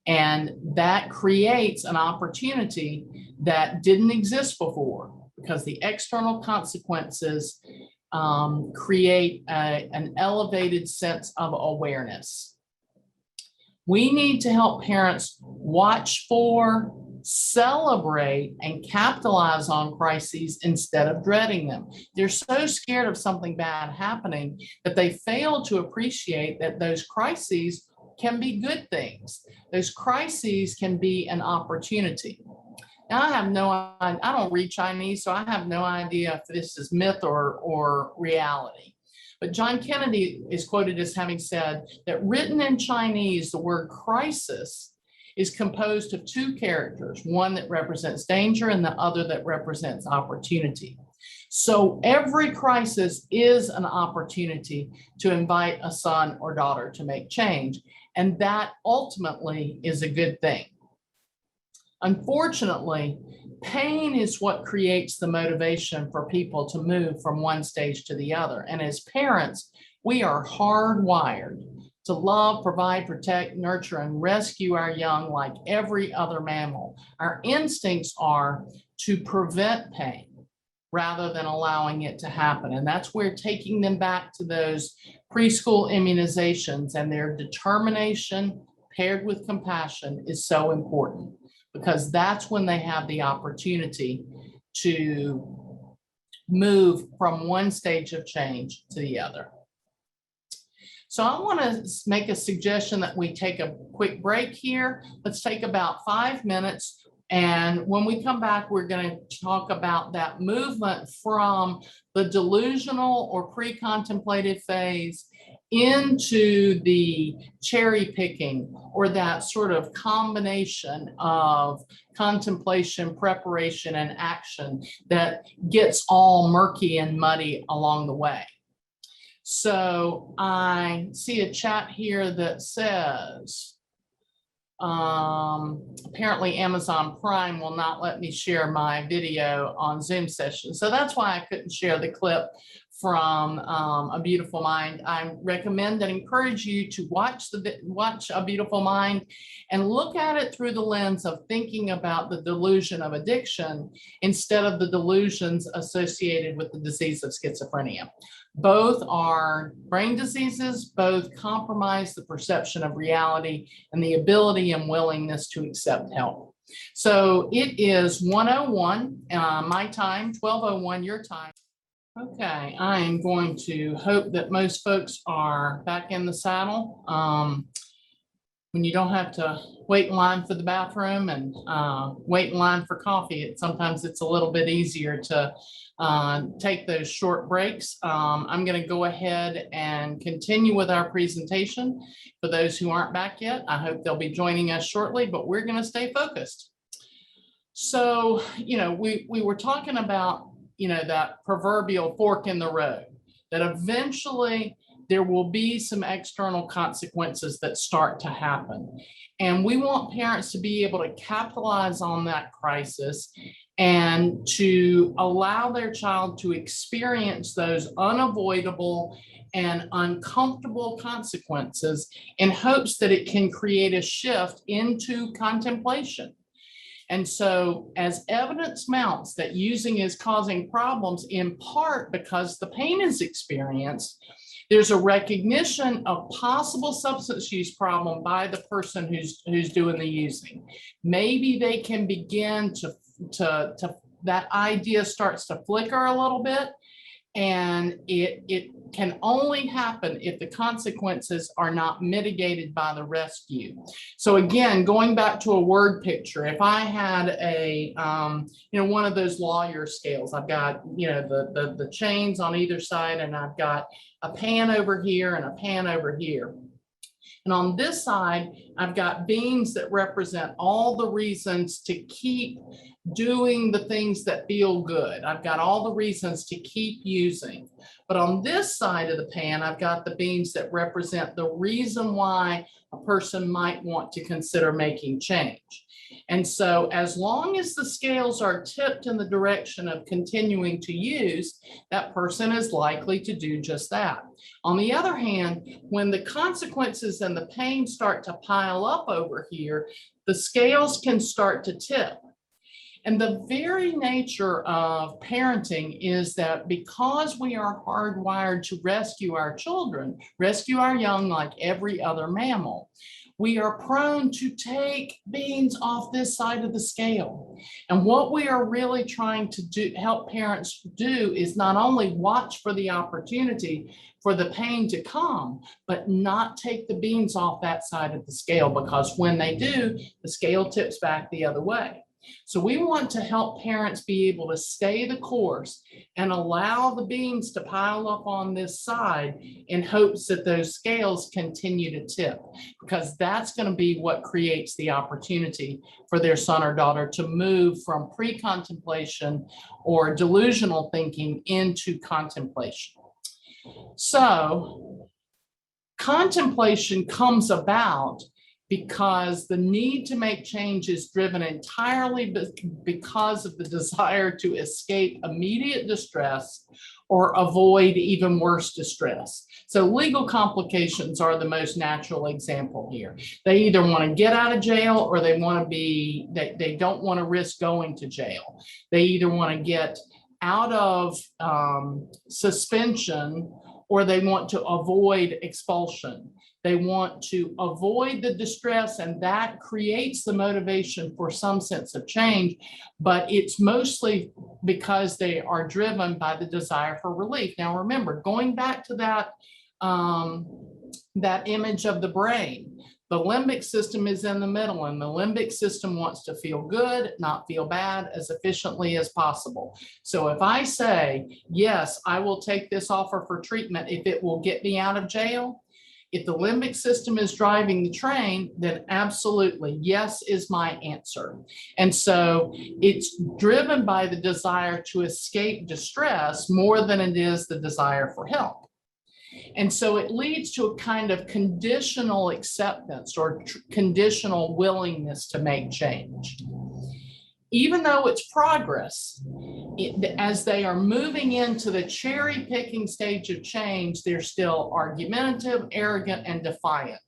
And that creates an opportunity that didn't exist before because the external consequences create an elevated sense of awareness. We need to help parents watch for, celebrate, and capitalize on crises instead of dreading them. They're so scared of something bad happening that they fail to appreciate that those crises can be good things. Those crises can be an opportunity. Now, I don't read Chinese, so I have no idea if this is myth or reality. But John Kennedy is quoted as having said that written in Chinese, the word crisis is composed of two characters, one that represents danger and the other that represents opportunity. So every crisis is an opportunity to invite a son or daughter to make change. And that ultimately is a good thing. Unfortunately, pain is what creates the motivation for people to move from one stage to the other. And as parents, we are hardwired to love, provide, protect, nurture, and rescue our young like every other mammal. Our instincts are to prevent pain rather than allowing it to happen. And that's where taking them back to those preschool immunizations and their determination paired with compassion is so important, because that's when they have the opportunity to move from one stage of change to the other. So I want to make a suggestion that we take a quick break here. Let's take about 5 minutes. And when we come back, we're going to talk about that movement from the delusional or pre-contemplative phase into the cherry picking, or that sort of combination of contemplation, preparation, and action that gets all murky and muddy along the way. So I see a chat here that says, apparently Amazon Prime will not let me share my video on Zoom session. So that's why I couldn't share the clip from A Beautiful Mind. I recommend and encourage you to watch A Beautiful Mind and look at it through the lens of thinking about the delusion of addiction instead of the delusions associated with the disease of schizophrenia. Both are brain diseases, both compromise the perception of reality and the ability and willingness to accept help. So it is 1:01 my time, 12:01 your time. Okay, I am going to hope that most folks are back in the saddle. When you don't have to wait in line for the bathroom and wait in line for coffee, sometimes it's a little bit easier to take those short breaks. I'm going to go ahead and continue with our presentation. For those who aren't back yet, I hope they'll be joining us shortly, but we're going to stay focused. So, we were talking about, that proverbial fork in the road, that eventually there will be some external consequences that start to happen. And we want parents to be able to capitalize on that crisis and to allow their child to experience those unavoidable and uncomfortable consequences in hopes that it can create a shift into contemplation. And so as evidence mounts that using is causing problems, in part because the pain is experienced, there's a recognition of possible substance use problem by the person who's doing the using. Maybe they can begin to that idea starts to flicker a little bit, and it can only happen if the consequences are not mitigated by the rescue. So again, going back to a word picture, if I had a one of those lawyer scales, I've got the chains on either side, and I've got a pan over here and a pan over here. And on this side, I've got beams that represent all the reasons to keep doing the things that feel good. I've got all the reasons to keep using. But on this side of the pan, I've got the beams that represent the reason why a person might want to consider making change. And so as long as the scales are tipped in the direction of continuing to use, that person is likely to do just that. On the other hand, when the consequences and the pain start to pile up over here, the scales can start to tip. And the very nature of parenting is that because we are hardwired to rescue our children, rescue our young like every other mammal, we are prone to take beans off this side of the scale. And what we are really trying to help parents do is not only watch for the opportunity for the pain to come, but not take the beans off that side of the scale, because when they do, the scale tips back the other way. So we want to help parents be able to stay the course and allow the beans to pile up on this side in hopes that those scales continue to tip, because that's going to be what creates the opportunity for their son or daughter to move from pre-contemplation or delusional thinking into contemplation. So contemplation comes about because the need to make change is driven entirely because of the desire to escape immediate distress or avoid even worse distress. So legal complications are the most natural example here. They either want to get out of jail, or they want to be, they don't want to risk going to jail. They either want to get out of suspension, or they want to avoid expulsion. They want to avoid the distress, and that creates the motivation for some sense of change, but it's mostly because they are driven by the desire for relief. Now, remember, going back to that, that image of the brain, the limbic system is in the middle, and the limbic system wants to feel good, not feel bad, as efficiently as possible. So if I say, yes, I will take this offer for treatment if it will get me out of jail, if the limbic system is driving the train, then absolutely, yes is my answer. And so it's driven by the desire to escape distress more than it is the desire for help. And so it leads to a kind of conditional acceptance or conditional willingness to make change. Even though it's progress, as they are moving into the cherry picking stage of change, they're still argumentative, arrogant, and defiant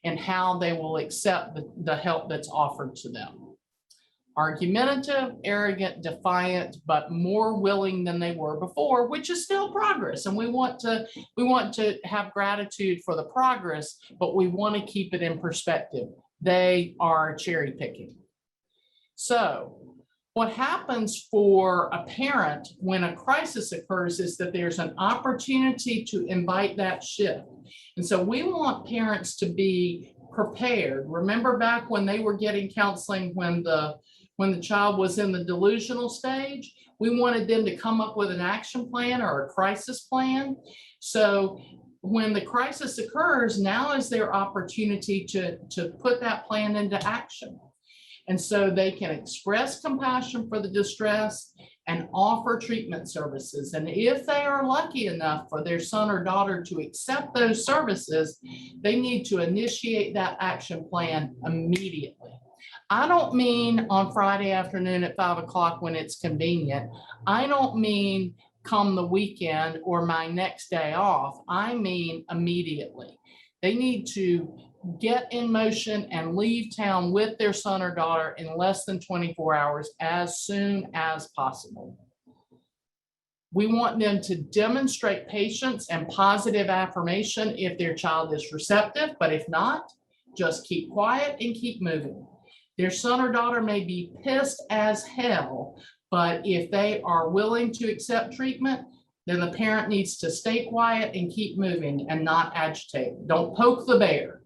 in how they will accept the help that's offered to them. Argumentative, arrogant, defiant, but more willing than they were before, which is still progress. And we want to have gratitude for the progress, but we want to keep it in perspective. They are cherry picking. So what happens for a parent when a crisis occurs is that there's an opportunity to invite that shift. And so we want parents to be prepared. Remember back when they were getting counseling when the child was in the delusional stage, we wanted them to come up with an action plan or a crisis plan. So when the crisis occurs, now is their opportunity to put that plan into action. And so they can express compassion for the distress and offer treatment services. And if they are lucky enough for their son or daughter to accept those services, they need to initiate that action plan immediately. I don't mean on Friday afternoon at 5 o'clock when it's convenient. I don't mean come the weekend or my next day off. I mean immediately. They need to get in motion and leave town with their son or daughter in less than 24 hours as soon as possible. We want them to demonstrate patience and positive affirmation if their child is receptive, but if not, just keep quiet and keep moving. Their son or daughter may be pissed as hell, but if they are willing to accept treatment, then the parent needs to stay quiet and keep moving and not agitate. Don't poke the bear.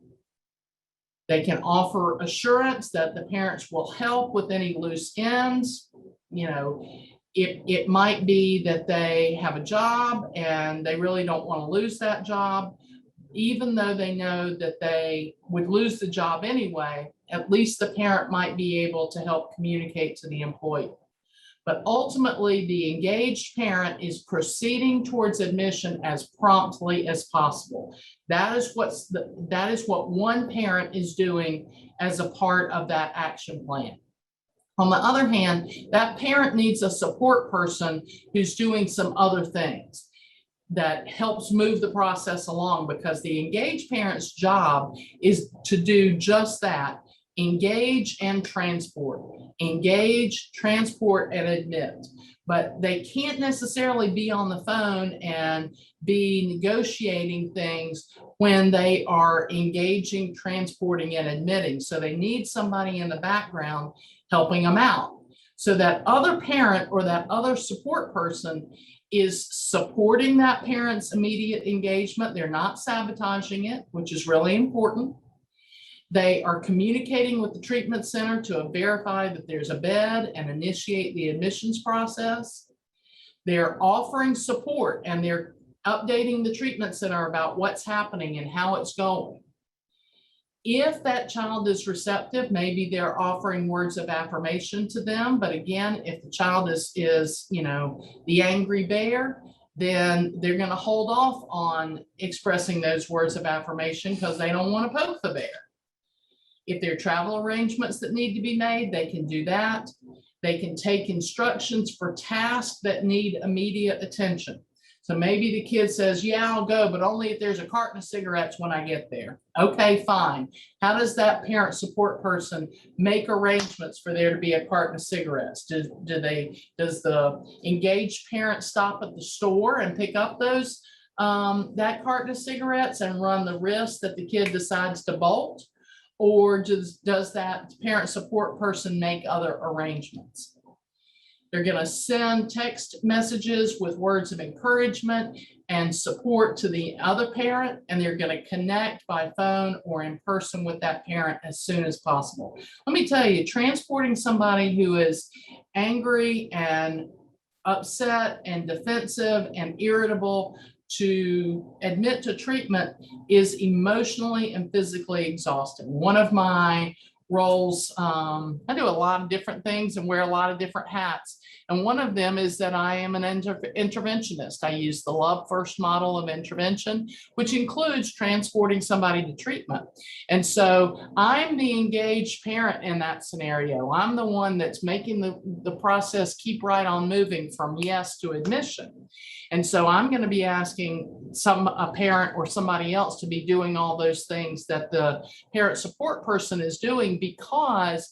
They can offer assurance that the parents will help with any loose ends. You know, it might be that they have a job and they really don't want to lose that job. Even though they know that they would lose the job anyway, at least the parent might be able to help communicate to the employee. But ultimately, the engaged parent is proceeding towards admission as promptly as possible. That is what one parent is doing as a part of that action plan. On the other hand, that parent needs a support person who's doing some other things that helps move the process along, because the engaged parent's job is to do just that: engage and transport, engage, transport, and admit. But they can't necessarily be on the phone and be negotiating things when they are engaging, transporting, and admitting. So they need somebody in the background helping them out. So that other parent or that other support person is supporting that parent's immediate engagement. They're not sabotaging it, which is really important. They are communicating with the treatment center to verify that there's a bed and initiate the admissions process. They're offering support and they're updating the treatment center about what's happening and how it's going. If that child is receptive, maybe they're offering words of affirmation to them. But again, if the child is the angry bear, then they're going to hold off on expressing those words of affirmation because they don't want to poke the bear. If there are travel arrangements that need to be made, they can do that. They can take instructions for tasks that need immediate attention. So maybe the kid says, yeah, I'll go, but only if there's a carton of cigarettes when I get there. Okay, fine. How does that parent support person make arrangements for there to be a carton of cigarettes? Does the engaged parent stop at the store and pick up those that carton of cigarettes and run the risk that the kid decides to bolt? Or does that parent support person make other arrangements? They're going to send text messages with words of encouragement and support to the other parent, and they're going to connect by phone or in person with that parent as soon as possible. Let me tell you, transporting somebody who is angry and upset and defensive and irritable to admit to treatment is emotionally and physically exhausting. One of my roles. I do a lot of different things and wear a lot of different hats. And one of them is that I am an interventionist. I use the Love First model of intervention, which includes transporting somebody to treatment. And so I'm the engaged parent in that scenario. I'm the one that's making the process keep right on moving from yes to admission. And so I'm going to be asking a parent or somebody else to be doing all those things that the parent support person is doing, because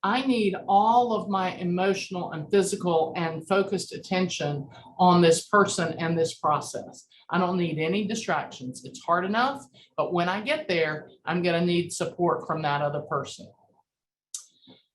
I need all of my emotional and physical and focused attention on this person and this process. I don't need any distractions. It's hard enough, but when I get there, I'm going to need support from that other person.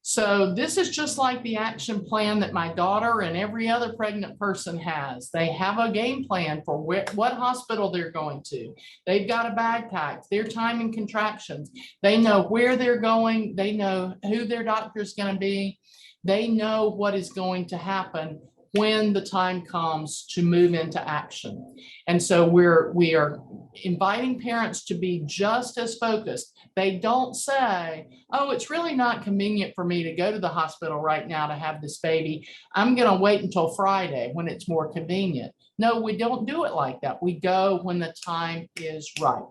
So this is just like the action plan that my daughter and every other pregnant person has. They have a game plan for what hospital they're going to. They've got a bag packed, their time and contractions. They know where they're going. They know who their doctor is going to be. They know what is going to happen when the time comes to move into action. And so we are inviting parents to be just as focused. They don't say, oh, it's really not convenient for me to go to the hospital right now to have this baby. I'm going to wait until Friday when it's more convenient. No, we don't do it like that. We go when the time is right.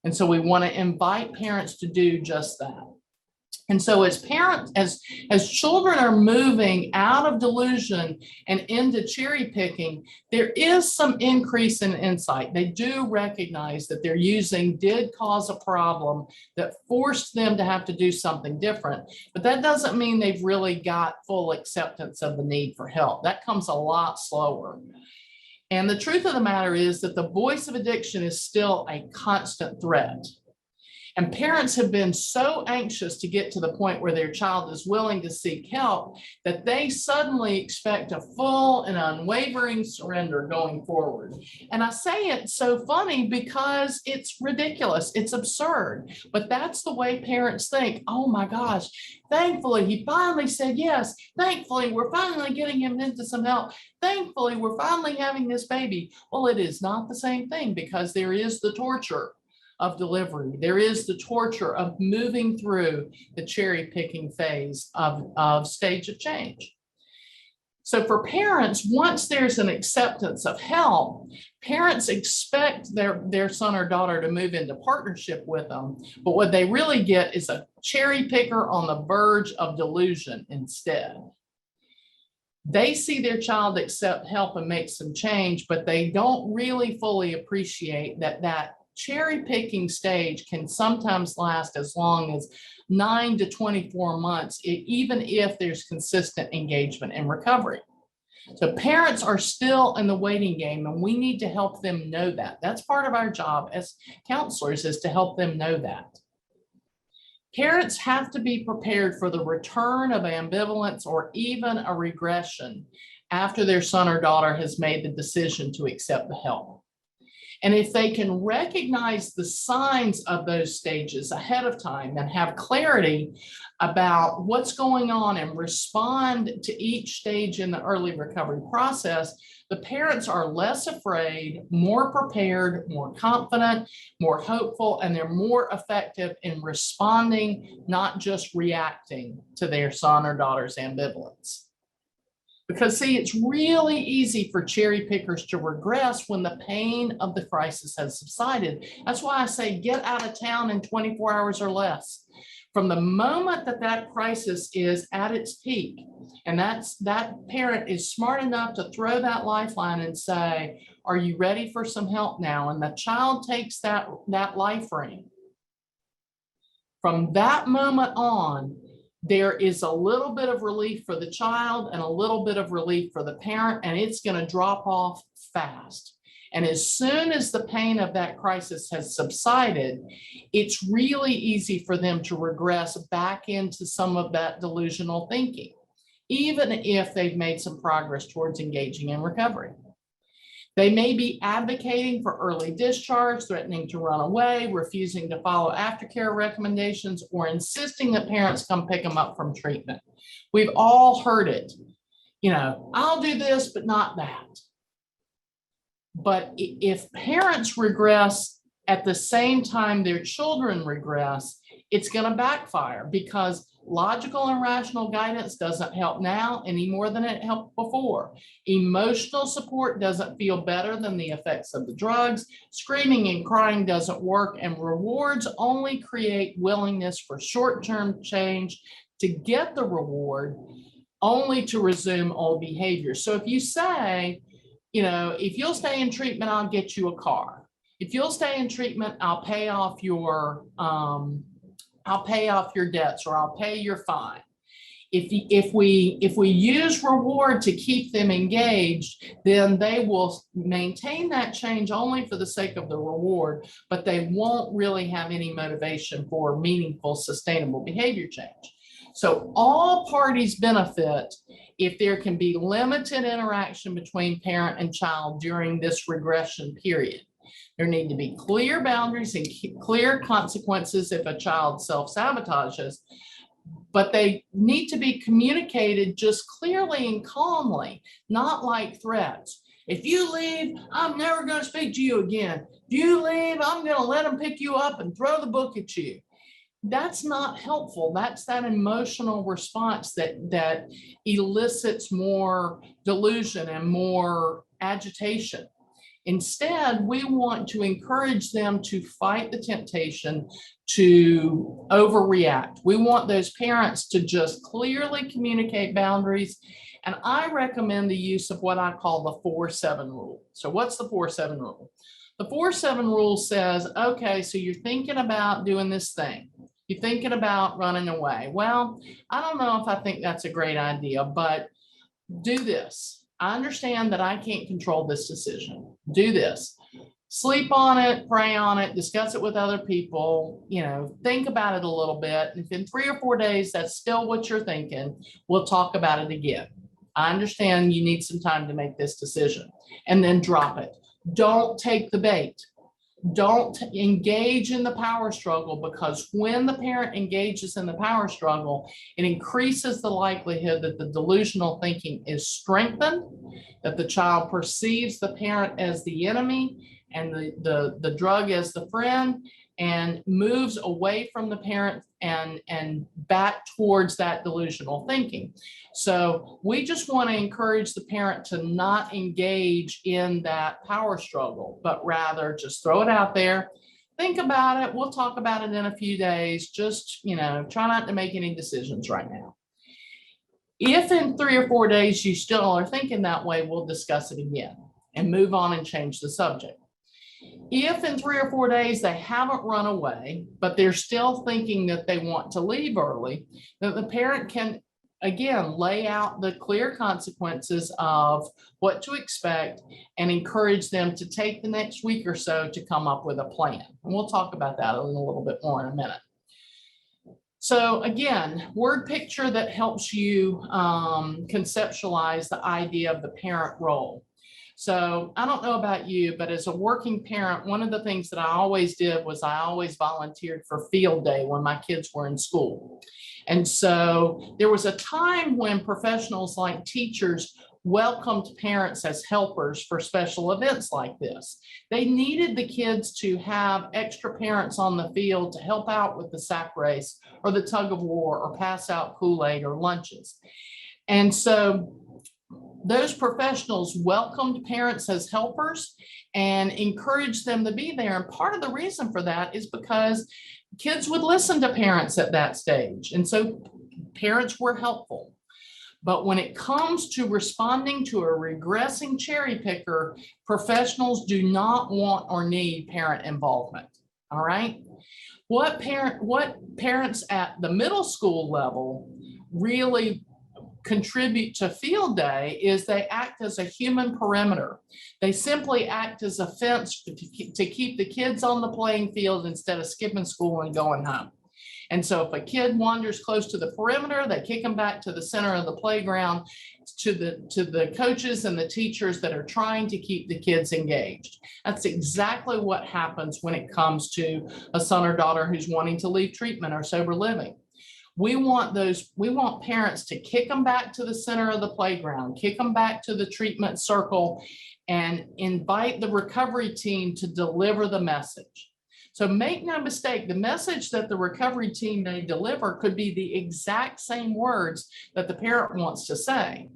And so we want to invite parents to do just that. And so as parents, as children are moving out of delusion and into cherry picking, there is some increase in insight. They do recognize that their using did cause a problem that forced them to have to do something different. But that doesn't mean they've really got full acceptance of the need for help. That comes a lot slower. And the truth of the matter is that the voice of addiction is still a constant threat. And parents have been so anxious to get to the point where their child is willing to seek help that they suddenly expect a full and unwavering surrender going forward. And I say it's so funny because it's ridiculous. It's absurd. But that's the way parents think. Oh my gosh, thankfully he finally said yes. Thankfully, we're finally getting him into some help. Thankfully, we're finally having this baby. Well, it is not the same thing, because there is the torture of delivery. There is the torture of moving through the cherry picking phase of stage of change. So for parents, once there's an acceptance of help, parents expect their son or daughter to move into partnership with them. But what they really get is a cherry picker on the verge of delusion instead. They see their child accept help and make some change, but they don't really fully appreciate that cherry picking stage can sometimes last as long as 9 to 24 months, even if there's consistent engagement and recovery. So parents are still in the waiting game, and we need to help them know that. That's part of our job as counselors, is to help them know that. Parents have to be prepared for the return of ambivalence or even a regression after their son or daughter has made the decision to accept the help. And if they can recognize the signs of those stages ahead of time and have clarity about what's going on and respond to each stage in the early recovery process, the parents are less afraid, more prepared, more confident, more hopeful, and they're more effective in responding, not just reacting to their son or daughter's ambivalence. Because see, it's really easy for cherry pickers to regress when the pain of the crisis has subsided. That's why I say get out of town in 24 hours or less. From the moment that crisis is at its peak, and that parent is smart enough to throw that lifeline and say, are you ready for some help now? And the child takes that life ring. From that moment on, there is a little bit of relief for the child and a little bit of relief for the parent, and it's going to drop off fast. And as soon as the pain of that crisis has subsided, it's really easy for them to regress back into some of that delusional thinking, even if they've made some progress towards engaging in recovery. They may be advocating for early discharge, threatening to run away, refusing to follow aftercare recommendations, or insisting that parents come pick them up from treatment. We've all heard it. I'll do this, but not that. But if parents regress at the same time their children regress, it's going to backfire because logical and rational guidance doesn't help now any more than it helped before. Emotional support doesn't feel better than the effects of the drugs. Screaming and crying doesn't work, and rewards only create willingness for short-term change to get the reward, only to resume old behavior. So if you say, if you'll stay in treatment, I'll get you a car. If you'll stay in treatment, I'll pay off your debts, or I'll pay your fine. If we use reward to keep them engaged, then they will maintain that change only for the sake of the reward, but they won't really have any motivation for meaningful, sustainable behavior change. So all parties benefit if there can be limited interaction between parent and child during this regression period. There need to be clear boundaries and clear consequences if a child self-sabotages, but they need to be communicated just clearly and calmly, not like threats. If you leave, I'm never going to speak to you again. If you leave, I'm going to let them pick you up and throw the book at you. That's not helpful. That's that emotional response that elicits more delusion and more agitation. Instead, we want to encourage them to fight the temptation to overreact. We want those parents to just clearly communicate boundaries. And I recommend the use of what I call the 4-7 rule. So what's the 4-7 rule? The 4-7 rule says, okay, so you're thinking about doing this thing. You're thinking about running away. Well, I don't know if I think that's a great idea, but do this. I understand that I can't control this decision. Do this. Sleep on it, pray on it, discuss it with other people, think about it a little bit. If in 3 or 4 days, that's still what you're thinking, we'll talk about it again. I understand you need some time to make this decision, and then drop it. Don't take the bait. Don't engage in the power struggle, because when the parent engages in the power struggle, it increases the likelihood that the delusional thinking is strengthened, that the child perceives the parent as the enemy and the drug as the friend, and moves away from the parent and back towards that delusional thinking. So we just want to encourage the parent to not engage in that power struggle, but rather just throw it out there. Think about it. We'll talk about it in a few days. Just, try not to make any decisions right now. If in 3 or 4 days you still are thinking that way, we'll discuss it again and move on and change the subject. If in 3 or 4 days they haven't run away, but they're still thinking that they want to leave early, then the parent can, again, lay out the clear consequences of what to expect and encourage them to take the next week or so to come up with a plan. And we'll talk about that a little bit more in a minute. So again, word picture that helps you conceptualize the idea of the parent role. So I don't know about you, but as a working parent, one of the things that I always did was I always volunteered for field day when my kids were in school. And so there was a time when professionals like teachers welcomed parents as helpers for special events like this. They needed the kids to have extra parents on the field to help out with the sack race or the tug of war or pass out Kool-Aid or lunches. And so those professionals welcomed parents as helpers and encouraged them to be there. And part of the reason for that is because kids would listen to parents at that stage. And so parents were helpful. But when it comes to responding to a regressing cherry picker, professionals do not want or need parent involvement. All right. What parents at the middle school level really contribute to field day is they act as a human perimeter. They simply act as a fence to keep the kids on the playing field instead of skipping school and going home. And so if a kid wanders close to the perimeter, they kick them back to the center of the playground, to the coaches and the teachers that are trying to keep the kids engaged. That's exactly what happens when it comes to a son or daughter who's wanting to leave treatment or sober living. We want parents to kick them back to the center of the playground, kick them back to the treatment circle, and invite the recovery team to deliver the message. So make no mistake, the message that the recovery team may deliver could be the exact same words that the parent wants to say.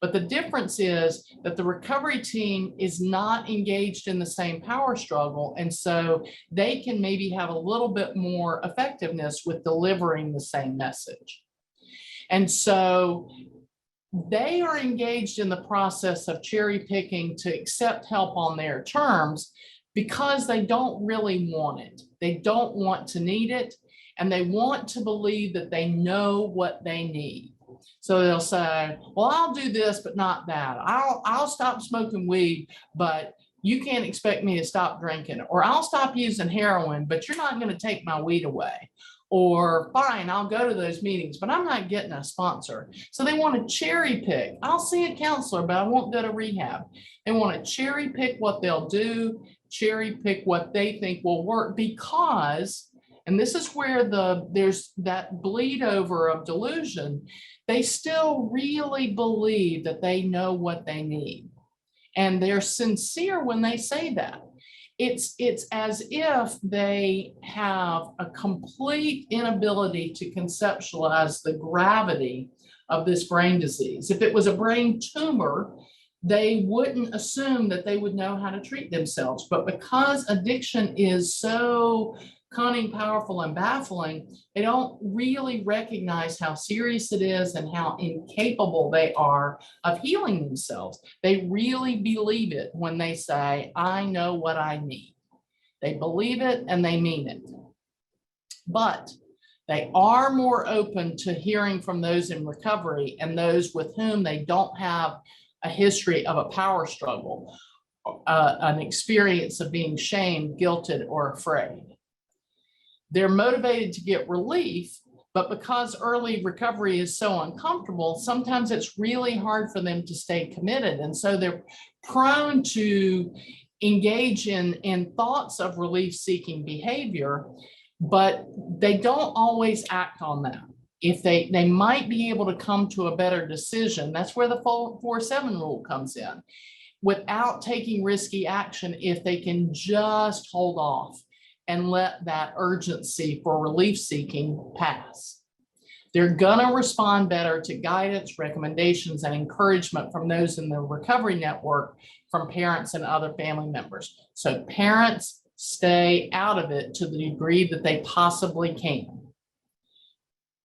But the difference is that the recovery team is not engaged in the same power struggle. And so they can maybe have a little bit more effectiveness with delivering the same message. And so they are engaged in the process of cherry picking to accept help on their terms because they don't really want it. They don't want to need it, and they want to believe that they know what they need. So they'll say, well, I'll do this, but not that. I'll stop smoking weed, but you can't expect me to stop drinking. Or I'll stop using heroin, but you're not going to take my weed away. Or fine, I'll go to those meetings, but I'm not getting a sponsor. So they want to cherry pick. I'll see a counselor, but I won't go to rehab. They want to cherry pick what they'll do, cherry pick what they think will work, because, and this is where there's that bleed over of delusion, they still really believe that they know what they need. And they're sincere when they say that. It's as if they have a complete inability to conceptualize the gravity of this brain disease. If it was a brain tumor, they wouldn't assume that they would know how to treat themselves. But because addiction is so cunning, powerful, and baffling, they don't really recognize how serious it is and how incapable they are of healing themselves. They really believe it when they say, I know what I need. They believe it and they mean it. But they are more open to hearing from those in recovery and those with whom they don't have a history of a power struggle, an experience of being shamed, guilted, or afraid. They're motivated to get relief, but because early recovery is so uncomfortable, sometimes it's really hard for them to stay committed. And so they're prone to engage in thoughts of relief-seeking behavior, but they don't always act on that. If they might be able to come to a better decision, that's where the 4-7 rule comes in, without taking risky action if they can just hold off and let that urgency for relief seeking pass. They're gonna respond better to guidance, recommendations, and encouragement from those in the recovery network, from parents and other family members. So parents, stay out of it to the degree that they possibly can.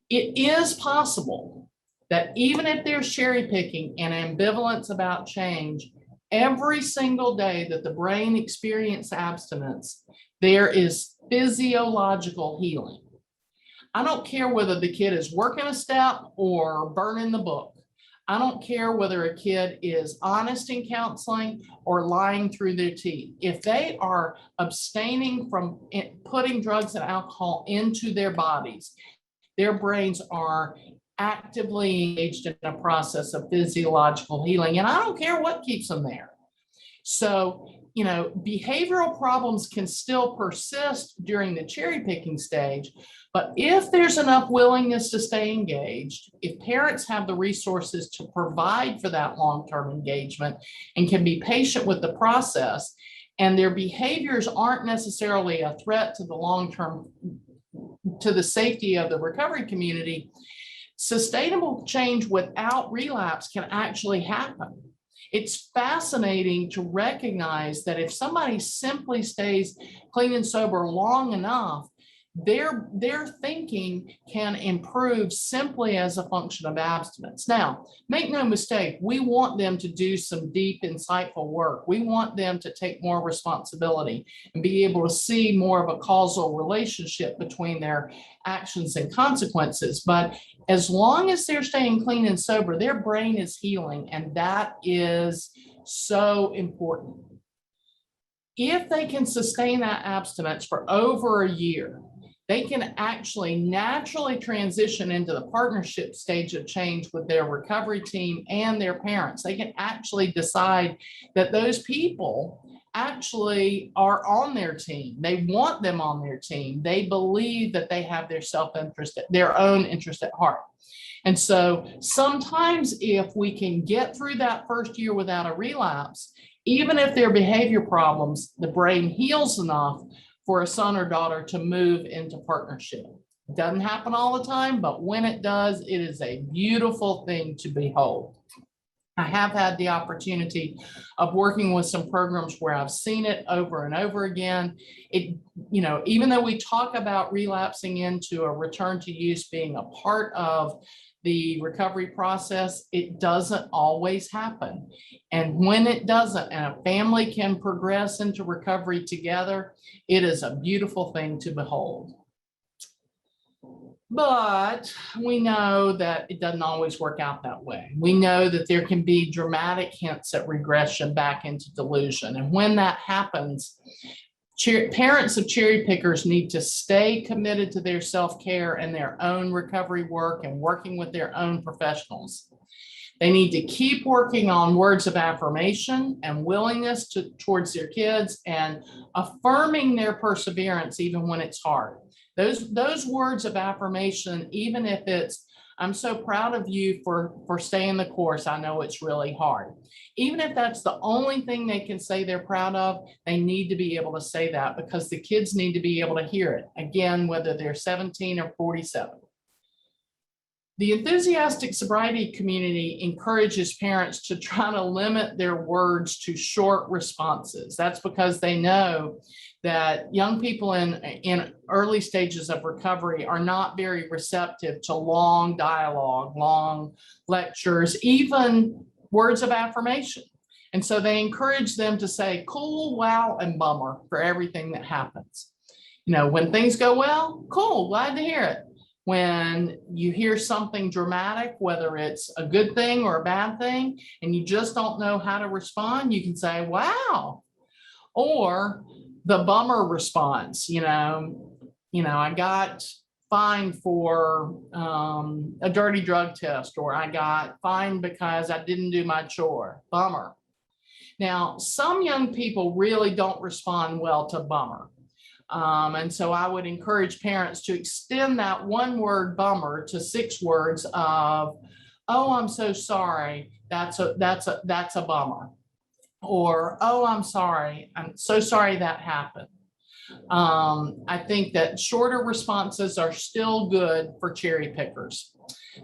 It is possible that even if there's cherry picking and ambivalence about change, every single day that the brain experiences abstinence, there is physiological healing. I don't care whether the kid is working a step or burning the book. I don't care whether a kid is honest in counseling or lying through their teeth. If they are abstaining from putting drugs and alcohol into their bodies, their brains are actively engaged in a process of physiological healing. And I don't care what keeps them there. So, behavioral problems can still persist during the cherry picking stage, but if there's enough willingness to stay engaged, if parents have the resources to provide for that long-term engagement and can be patient with the process, and their behaviors aren't necessarily a threat to the long-term, to the safety of the recovery community, sustainable change without relapse can actually happen. It's fascinating to recognize that if somebody simply stays clean and sober long enough, their thinking can improve simply as a function of abstinence. Now, make no mistake, we want them to do some deep, insightful work. We want them to take more responsibility and be able to see more of a causal relationship between their actions and consequences. But as long as they're staying clean and sober, their brain is healing, and that is so important. If they can sustain that abstinence for over a year, they can actually naturally transition into the partnership stage of change with their recovery team and their parents. They can actually decide that those people actually are on their team. They want them on their team. They believe that they have their self-interest, their own interest at heart. And so sometimes if we can get through that first year without a relapse, even if there are behavior problems, the brain heals enough for a son or daughter to move into partnership. It doesn't happen all the time, but when it does, it is a beautiful thing to behold. I have had the opportunity of working with some programs where I've seen it over and over again. It, even though we talk about relapsing into a return to use being a part of the recovery process, it doesn't always happen. And when it doesn't, and a family can progress into recovery together, it is a beautiful thing to behold. But we know that it doesn't always work out that way. We know that there can be dramatic hints at regression back into delusion. And when that happens, parents of cherry pickers need to stay committed to their self-care and their own recovery work and working with their own professionals. They need to keep working on words of affirmation and willingness towards their kids and affirming their perseverance even when it's hard. Those words of affirmation, even if it's, I'm so proud of you for staying the course, I know it's really hard. Even if that's the only thing they can say they're proud of, they need to be able to say that because the kids need to be able to hear it, again, whether they're 17 or 47. The enthusiastic sobriety community encourages parents to try to limit their words to short responses. That's because they know that young people in early stages of recovery are not very receptive to long dialogue, long lectures, even words of affirmation. And so they encourage them to say cool, wow, and bummer for everything that happens. When things go well, cool, glad to hear it. When you hear something dramatic, whether it's a good thing or a bad thing, and you just don't know how to respond, you can say, wow. Or the bummer response, I got fined for a dirty drug test, or I got fined because I didn't do my chore, bummer. Now, some young people really don't respond well to bummer. And so I would encourage parents to extend that one word bummer to 6 words of, oh, I'm so sorry. That's a bummer. Or, oh, I'm sorry. I'm so sorry that happened. I think that shorter responses are still good for cherry pickers.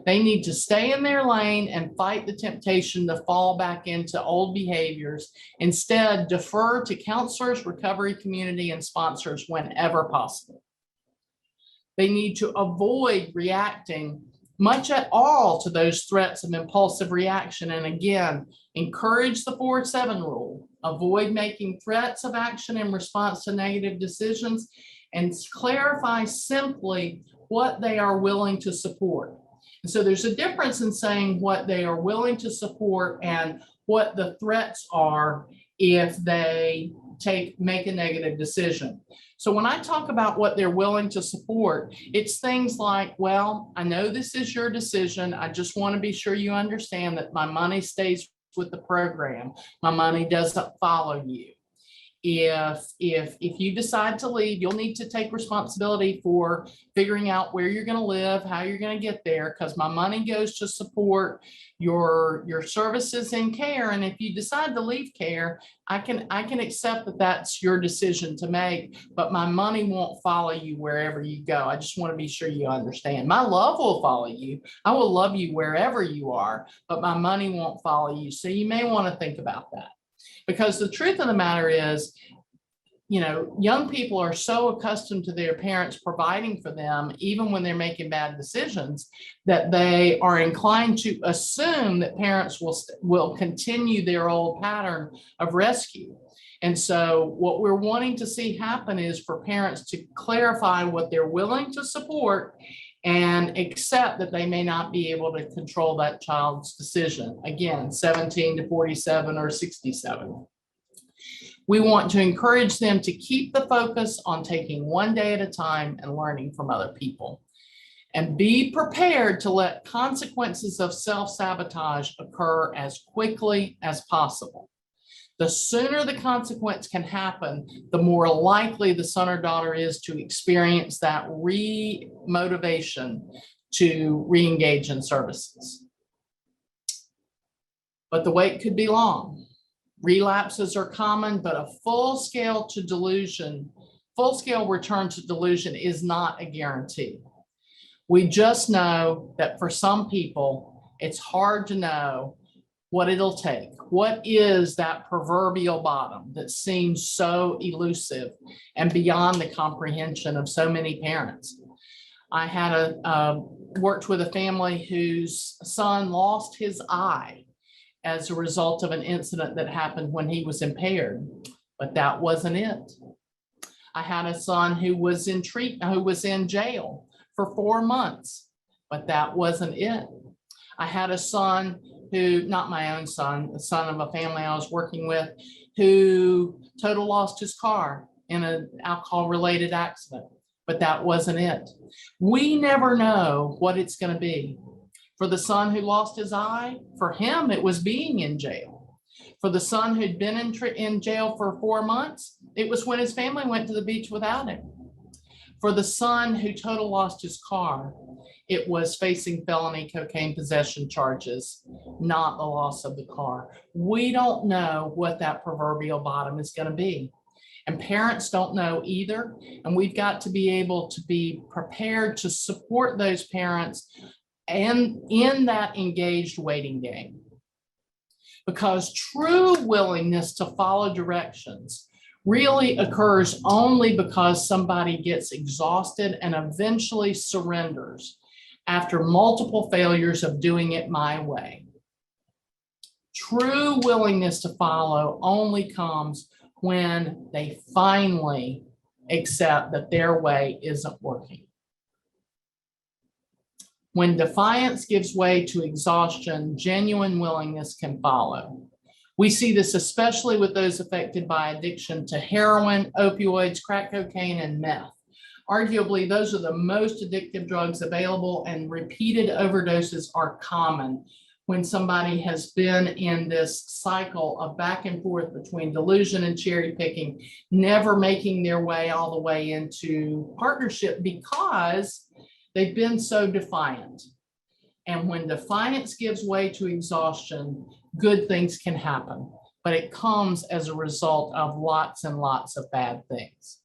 They need to stay in their lane and fight the temptation to fall back into old behaviors. Instead, defer to counselors, recovery community, and sponsors whenever possible. They need to avoid reacting much at all to those threats of impulsive reaction. And again, encourage the 4-7 rule. Avoid making threats of action in response to negative decisions, and clarify simply what they are willing to support. And so there's a difference in saying what they are willing to support and what the threats are if they make a negative decision. So when I talk about what they're willing to support, it's things like, well, I know this is your decision. I just want to be sure you understand that my money stays with the program. My money doesn't follow you. If you decide to leave, you'll need to take responsibility for figuring out where you're going to live, how you're going to get there, because my money goes to support your services and care. And if you decide to leave care, I can accept that that's your decision to make, but my money won't follow you wherever you go. I just want to be sure you understand. My love will follow you. I will love you wherever you are, but my money won't follow you. So you may want to think about that. Because the truth of the matter is, young people are so accustomed to their parents providing for them, even when they're making bad decisions, that they are inclined to assume that parents will continue their old pattern of rescue. And so what we're wanting to see happen is for parents to clarify what they're willing to support and accept that they may not be able to control that child's decision. Again, 17 to 47 or 67. We want to encourage them to keep the focus on taking one day at a time and learning from other people. And be prepared to let consequences of self-sabotage occur as quickly as possible. The sooner the consequence can happen, the more likely the son or daughter is to experience that re-motivation to re-engage in services. But the wait could be long. Relapses are common, but a full scale to delusion Full-scale return to delusion is not a guarantee. We just know that for some people, it's hard to know what it'll take. What is that proverbial bottom that seems so elusive and beyond the comprehension of so many parents? I had worked with a family whose son lost his eye as a result of an incident that happened when he was impaired, but that wasn't it. I had a son who was in jail for 4 months, but that wasn't it. I had a son who, not my own son, the son of a family I was working with, who total lost his car in an alcohol-related accident, but that wasn't it. We never know what it's going to be. For the son who lost his eye, for him, it was being in jail. For the son who'd been in jail for 4 months, it was when his family went to the beach without him. For the son who total lost his car, it was facing felony cocaine possession charges, not the loss of the car. We don't know what that proverbial bottom is going to be. And parents don't know either. And we've got to be able to be prepared to support those parents and in that engaged waiting game. Because true willingness to follow directions really occurs only because somebody gets exhausted and eventually surrenders after multiple failures of doing it my way. True willingness to follow only comes when they finally accept that their way isn't working. When defiance gives way to exhaustion, genuine willingness can follow. We see this especially with those affected by addiction to heroin, opioids, crack cocaine, and meth. Arguably, those are the most addictive drugs available, and repeated overdoses are common when somebody has been in this cycle of back and forth between delusion and cherry picking, never making their way all the way into partnership because they've been so defiant. And when defiance gives way to exhaustion, good things can happen, but it comes as a result of lots and lots of bad things.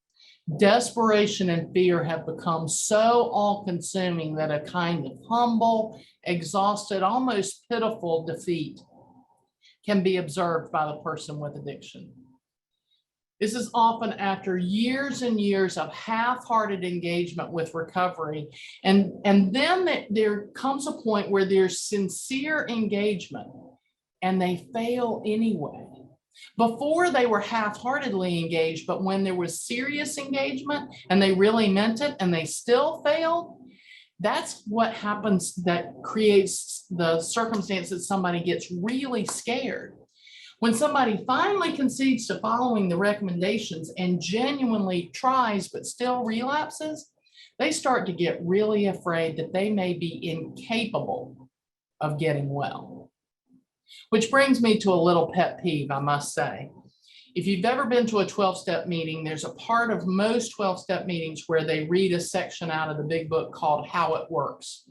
Desperation and fear have become so all-consuming that a kind of humble, exhausted, almost pitiful defeat can be observed by the person with addiction. This is often after years and years of half-hearted engagement with recovery. And then there comes a point where there's sincere engagement and they fail anyway. Before they were half-heartedly engaged, but when there was serious engagement and they really meant it and they still failed, that's what happens that creates the circumstance that somebody gets really scared. When somebody finally concedes to following the recommendations and genuinely tries but still relapses, they start to get really afraid that they may be incapable of getting well. Which brings me to a little pet peeve, I must say. If you've ever been to a 12-step meeting, there's a part of most 12-step meetings where they read a section out of the big book called How It Works.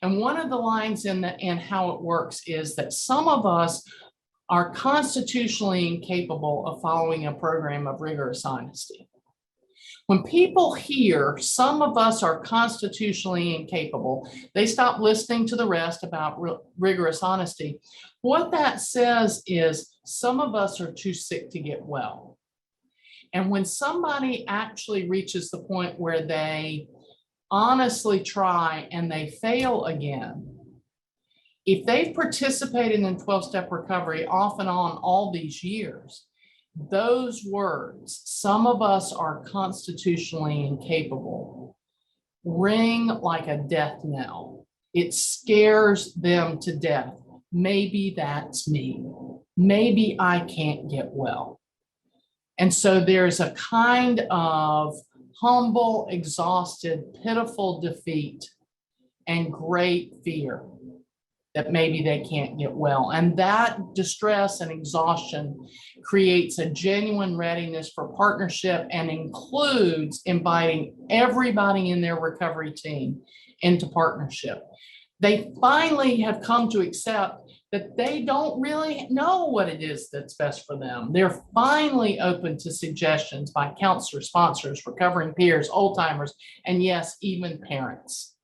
And one of the lines in How It Works is that some of us are constitutionally incapable of following a program of rigorous honesty. When people hear some of us are constitutionally incapable, they stop listening to the rest about rigorous honesty. What that says is some of us are too sick to get well. And when somebody actually reaches the point where they honestly try and they fail again, if they've participated in 12-step recovery off and on all these years, those words, some of us are constitutionally incapable, ring like a death knell. It scares them to death. Maybe that's me. Maybe I can't get well. And so there's a kind of humble, exhausted, pitiful defeat and great fear that maybe they can't get well. And that distress and exhaustion creates a genuine readiness for partnership and includes inviting everybody in their recovery team into partnership. They finally have come to accept that they don't really know what it is that's best for them. They're finally open to suggestions by counselors, sponsors, recovering peers, old timers, and yes, even parents.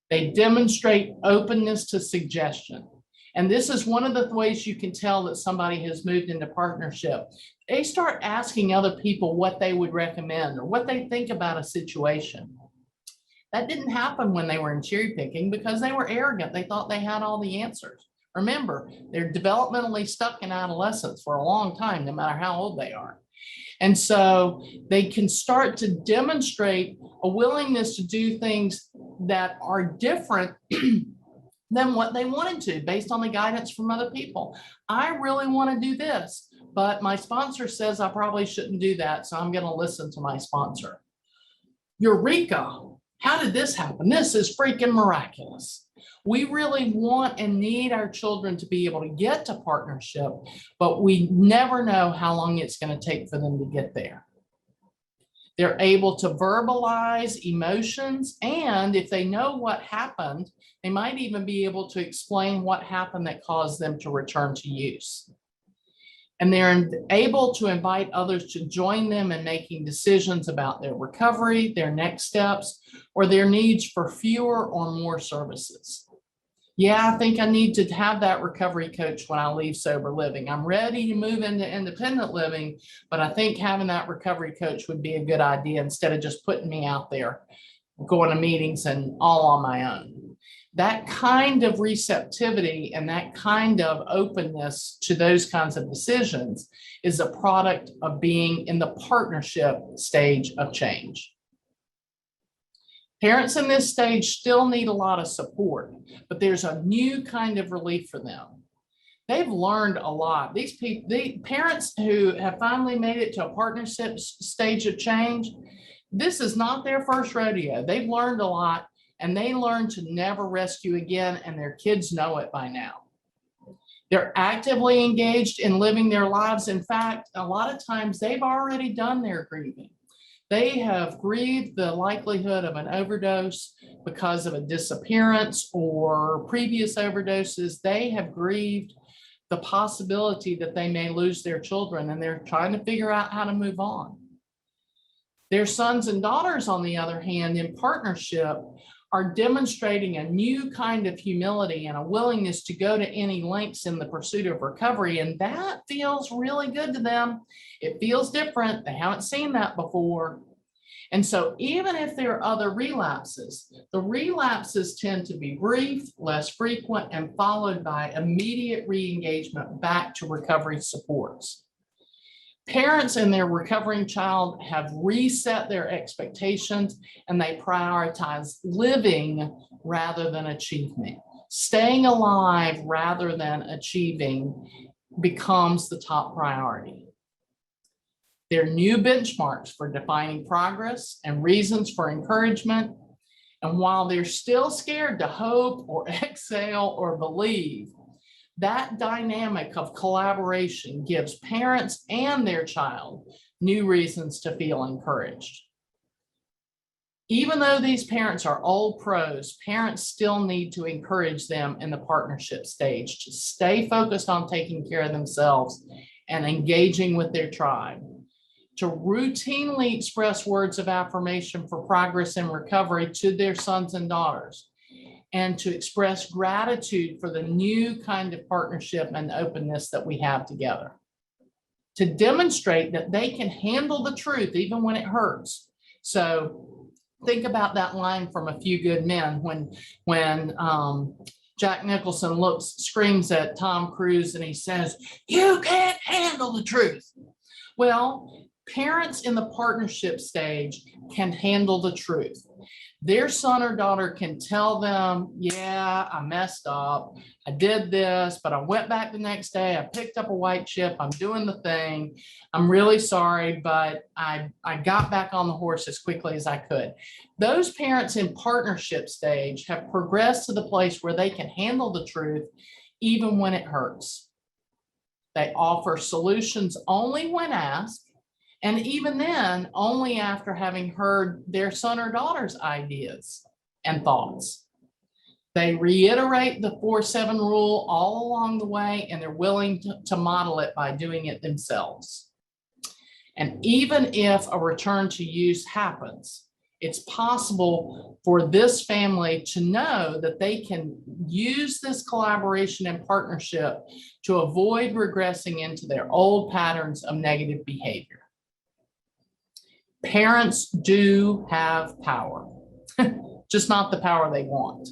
They demonstrate openness to suggestion. And this is one of the ways you can tell that somebody has moved into partnership. They start asking other people what they would recommend or what they think about a situation. That didn't happen when they were in cherry picking because they were arrogant. They thought they had all the answers. Remember, they're developmentally stuck in adolescence for a long time, no matter how old they are. And so they can start to demonstrate a willingness to do things that are different than what they wanted to based on the guidance from other people. I really want to do this, but my sponsor says I probably shouldn't do that, so I'm going to listen to my sponsor. Eureka! How did this happen? This is freaking miraculous. We really want and need our children to be able to get to partnership, but we never know how long it's going to take for them to get there. They're able to verbalize emotions, and if they know what happened, they might even be able to explain what happened that caused them to return to use. And they're able to invite others to join them in making decisions about their recovery, their next steps, or their needs for fewer or more services. Yeah, I think I need to have that recovery coach when I leave sober living. I'm ready to move into independent living, but I think having that recovery coach would be a good idea instead of just putting me out there, going to meetings and all on my own. That kind of receptivity and that kind of openness to those kinds of decisions is a product of being in the partnership stage of change. Parents in this stage still need a lot of support, but there's a new kind of relief for them. They've learned a lot. These people, the parents who have finally made it to a partnership stage of change, this is not their first rodeo. They've learned a lot, and they learned to never rescue again, and their kids know it by now. They're actively engaged in living their lives. In fact, a lot of times they've already done their grieving. They have grieved the likelihood of an overdose because of a disappearance or previous overdoses. They have grieved the possibility that they may lose their children, and they're trying to figure out how to move on. Their sons and daughters, on the other hand, in partnership, are demonstrating a new kind of humility and a willingness to go to any lengths in the pursuit of recovery. And that feels really good to them. It feels different. They haven't seen that before. And so even if there are other relapses, the relapses tend to be brief, less frequent, and followed by immediate re-engagement back to recovery supports. Parents and their recovering child have reset their expectations, and they prioritize living rather than achievement. Staying alive rather than achieving becomes the top priority. There are new benchmarks for defining progress and reasons for encouragement. And while they're still scared to hope or exhale or believe, that dynamic of collaboration gives parents and their child new reasons to feel encouraged. Even though these parents are old pros, parents still need to encourage them in the partnership stage to stay focused on taking care of themselves and engaging with their tribe, to routinely express words of affirmation for progress and recovery to their sons and daughters, and to express gratitude for the new kind of partnership and openness that we have together. To demonstrate that they can handle the truth even when it hurts. So think about that line from A Few Good Men when Jack Nicholson screams at Tom Cruise and he says, "You can't handle the truth." Well, parents in the partnership stage can handle the truth. Their son or daughter can tell them, "Yeah, I messed up. I did this, but I went back the next day. I picked up a white chip. I'm doing the thing. I'm really sorry, but I got back on the horse as quickly as I could." Those parents in partnership stage have progressed to the place where they can handle the truth even when it hurts. They offer solutions only when asked, and even then, only after having heard their son or daughter's ideas and thoughts. They reiterate the 4-7 rule all along the way, and they're willing to model it by doing it themselves. And even if a return to use happens, it's possible for this family to know that they can use this collaboration and partnership to avoid regressing into their old patterns of negative behavior. Parents do have power, just not the power they want.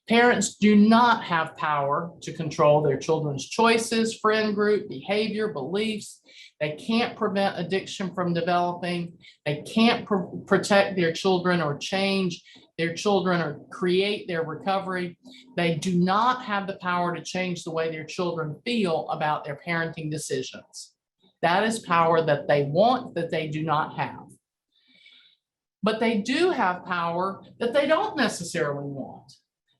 Parents do not have power to control their children's choices, friend group, behavior, beliefs. They can't prevent addiction from developing. They can't protect their children or change their children or create their recovery. They do not have the power to change the way their children feel about their parenting decisions. That is power that they want, that they do not have. But they do have power that they don't necessarily want.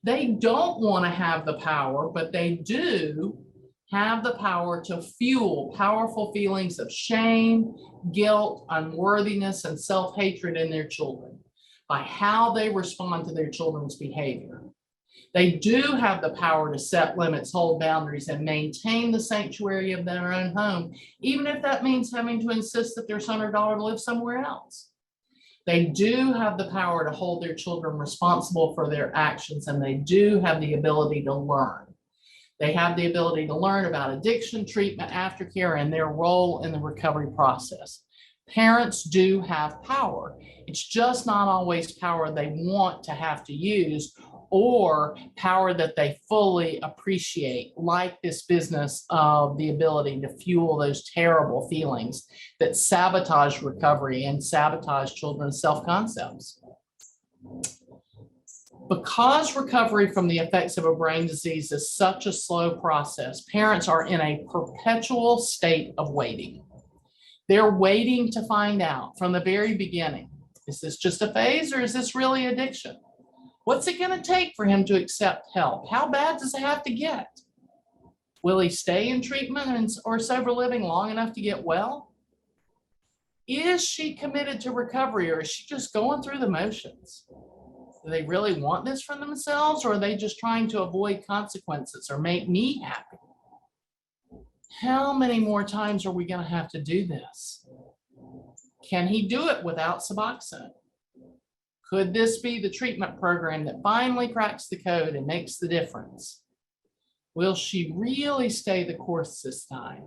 They don't want to have the power, but they do have the power to fuel powerful feelings of shame, guilt, unworthiness, and self-hatred in their children by how they respond to their children's behavior. They do have the power to set limits, hold boundaries, and maintain the sanctuary of their own home, even if that means having to insist that their son or daughter live somewhere else. They do have the power to hold their children responsible for their actions, and they do have the ability to learn. They have the ability to learn about addiction, treatment, aftercare, and their role in the recovery process. Parents do have power. It's just not always power they want to have to use or power that they fully appreciate, like this business of the ability to fuel those terrible feelings that sabotage recovery and sabotage children's self-concepts. Because recovery from the effects of a brain disease is such a slow process, parents are in a perpetual state of waiting. They're waiting to find out from the very beginning, is this just a phase or is this really addiction? What's it going to take for him to accept help? How bad does it have to get? Will he stay in treatment or sober living long enough to get well? Is she committed to recovery, or is she just going through the motions? Do they really want this for themselves, or are they just trying to avoid consequences or make me happy? How many more times are we going to have to do this? Can he do it without Suboxone? Could this be the treatment program that finally cracks the code and makes the difference? Will she really stay the course this time?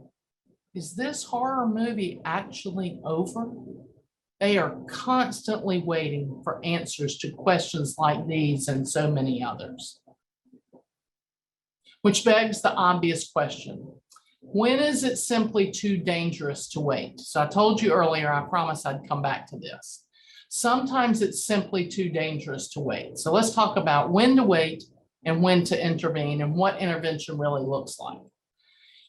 Is this horror movie actually over? They are constantly waiting for answers to questions like these and so many others. Which begs the obvious question. When is it simply too dangerous to wait? So I told you earlier, I promised I'd come back to this. Sometimes it's simply too dangerous to wait. So let's talk about when to wait and when to intervene and what intervention really looks like.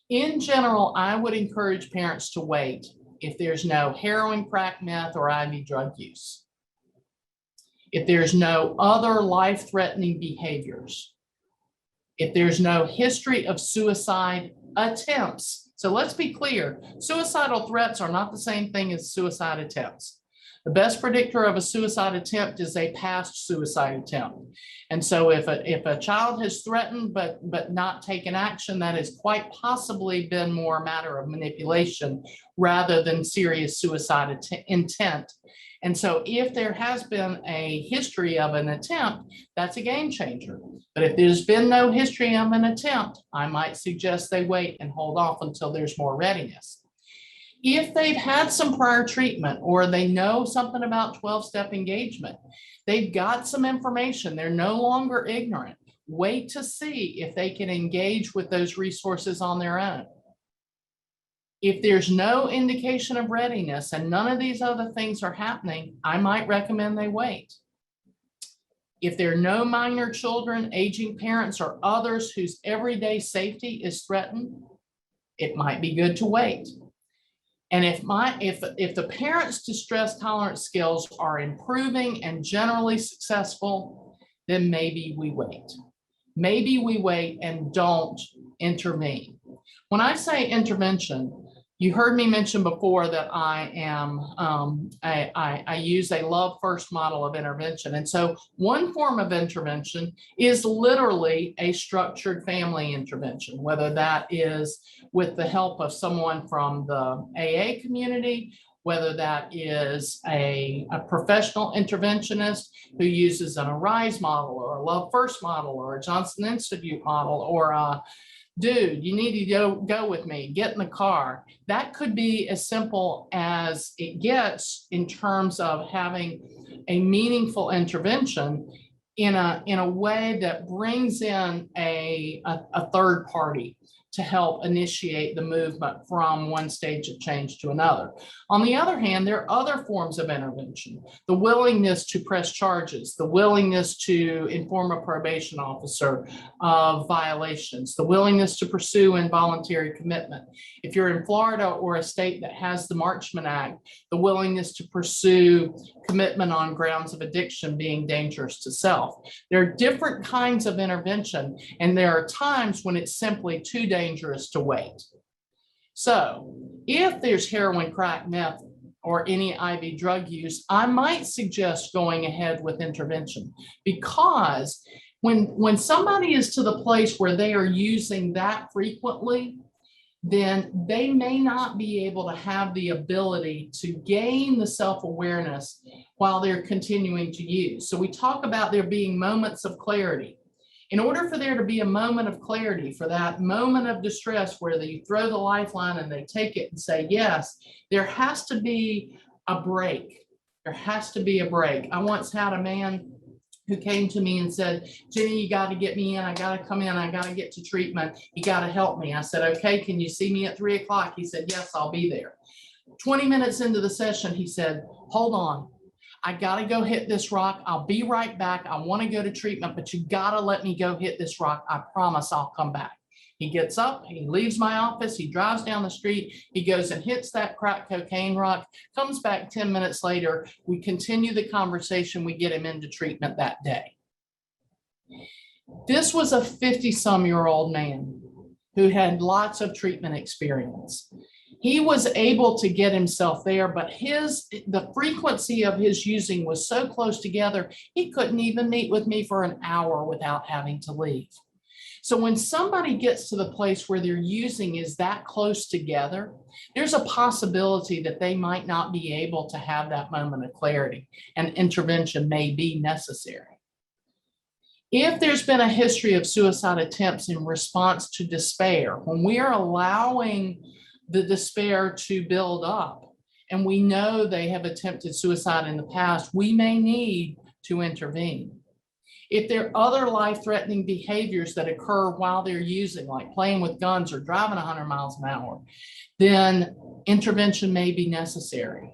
In general, I would encourage parents to wait if there's no heroin, crack, meth, or IV drug use. If there's no other life-threatening behaviors. If there's no history of suicide attempts. So let's be clear, suicidal threats are not the same thing as suicide attempts. The best predictor of a suicide attempt is a past suicide attempt. And so if a child has threatened but not taken action, that has quite possibly been more a matter of manipulation rather than serious suicide intent. And so if there has been a history of an attempt, that's a game changer. But if there's been no history of an attempt, I might suggest they wait and hold off until there's more readiness. If they've had some prior treatment or they know something about 12-step engagement, they've got some information, they're no longer ignorant, wait to see if they can engage with those resources on their own. If there's no indication of readiness and none of these other things are happening, I might recommend they wait. If there are no minor children, aging parents, or others whose everyday safety is threatened, it might be good to wait. And if the parents' distress tolerance skills are improving and generally successful, then maybe we wait. Maybe we wait and don't intervene. When I say intervention, You heard me mention before that I use a love first model of intervention. And so one form of intervention is literally a structured family intervention, whether that is with the help of someone from the AA community, whether that is a professional interventionist who uses an Arise model or a love first model or a Johnson Institute model or a dude, you need to go with me, get in the car. That could be as simple as it gets in terms of having a meaningful intervention in a way that brings in a third party to help initiate the movement from one stage of change to another. On the other hand, there are other forms of intervention. The willingness to press charges, the willingness to inform a probation officer of violations, the willingness to pursue involuntary commitment. If you're in Florida or a state that has the Marchman Act, the willingness to pursue commitment on grounds of addiction being dangerous to self. There are different kinds of intervention, and there are times when it's simply too dangerous to wait. So if there's heroin, crack, meth, or any IV drug use, I might suggest going ahead with intervention, because when somebody is to the place where they are using that frequently, then they may not be able to have the ability to gain the self-awareness while they're continuing to use. So we talk about there being moments of clarity. In order for there to be a moment of clarity, for that moment of distress where you throw the lifeline and they take it and say yes, there has to be a break. There has to be a break. I once had a man who came to me and said, Jenny, you got to get me in. I got to come in. I got to get to treatment. You got to help me. I said, okay, can you see me at 3 o'clock? He said, yes, I'll be there. 20 minutes into the session, he said, hold on. I got to go hit this rock. I'll be right back. I want to go to treatment, but you got to let me go hit this rock. I promise I'll come back. He gets up, he leaves my office, he drives down the street, he goes and hits that crack cocaine rock, comes back 10 minutes later, we continue the conversation, we get him into treatment that day. This was a 50-some-year-old man who had lots of treatment experience. He was able to get himself there, but the frequency of his using was so close together, he couldn't even meet with me for an hour without having to leave. So when somebody gets to the place where their using is that close together, there's a possibility that they might not be able to have that moment of clarity, and intervention may be necessary. If there's been a history of suicide attempts in response to despair, when we are allowing the despair to build up, and we know they have attempted suicide in the past, we may need to intervene. If there are other life-threatening behaviors that occur while they're using, like playing with guns or driving 100 miles an hour, then intervention may be necessary.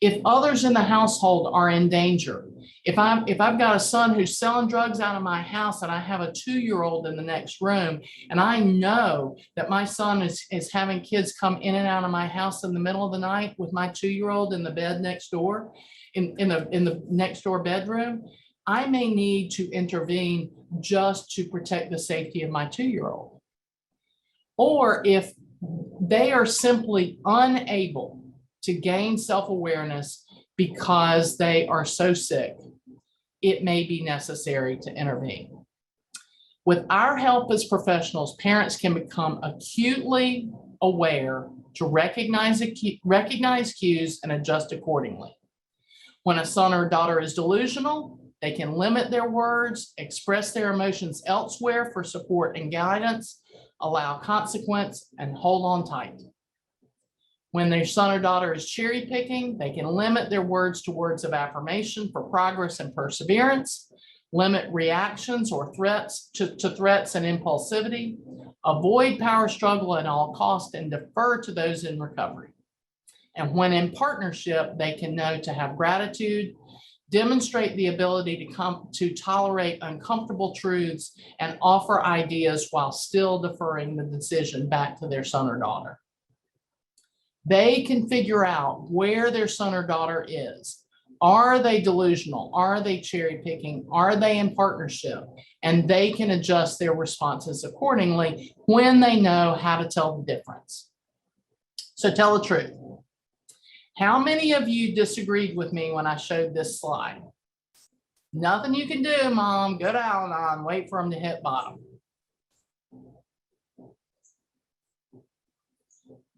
If others in the household are in danger, if I've got a son who's selling drugs out of my house and I have a 2-year-old in the next room, and I know that my son is having kids come in and out of my house in the middle of the night with my 2-year-old in the bed next door, in the next door bedroom, I may need to intervene just to protect the safety of my 2-year-old. Or if they are simply unable to gain self-awareness because they are so sick, it may be necessary to intervene. With our help as professionals, parents can become acutely aware to recognize cues and adjust accordingly. When a son or daughter is delusional, they can limit their words, express their emotions elsewhere for support and guidance, allow consequence, and hold on tight. When their son or daughter is cherry picking, they can limit their words to words of affirmation for progress and perseverance, limit reactions or threats to threats and impulsivity, avoid power struggle at all costs, and defer to those in recovery. And when in partnership, they can know to have gratitude, demonstrate the ability to tolerate uncomfortable truths, and offer ideas while still deferring the decision back to their son or daughter. They can figure out where their son or daughter is. Are they delusional? Are they cherry picking? Are they in partnership? And they can adjust their responses accordingly when they know how to tell the difference. So tell the truth. How many of you disagreed with me when I showed this slide? Nothing you can do, Mom. Go to Al-Anon, wait for them to hit bottom.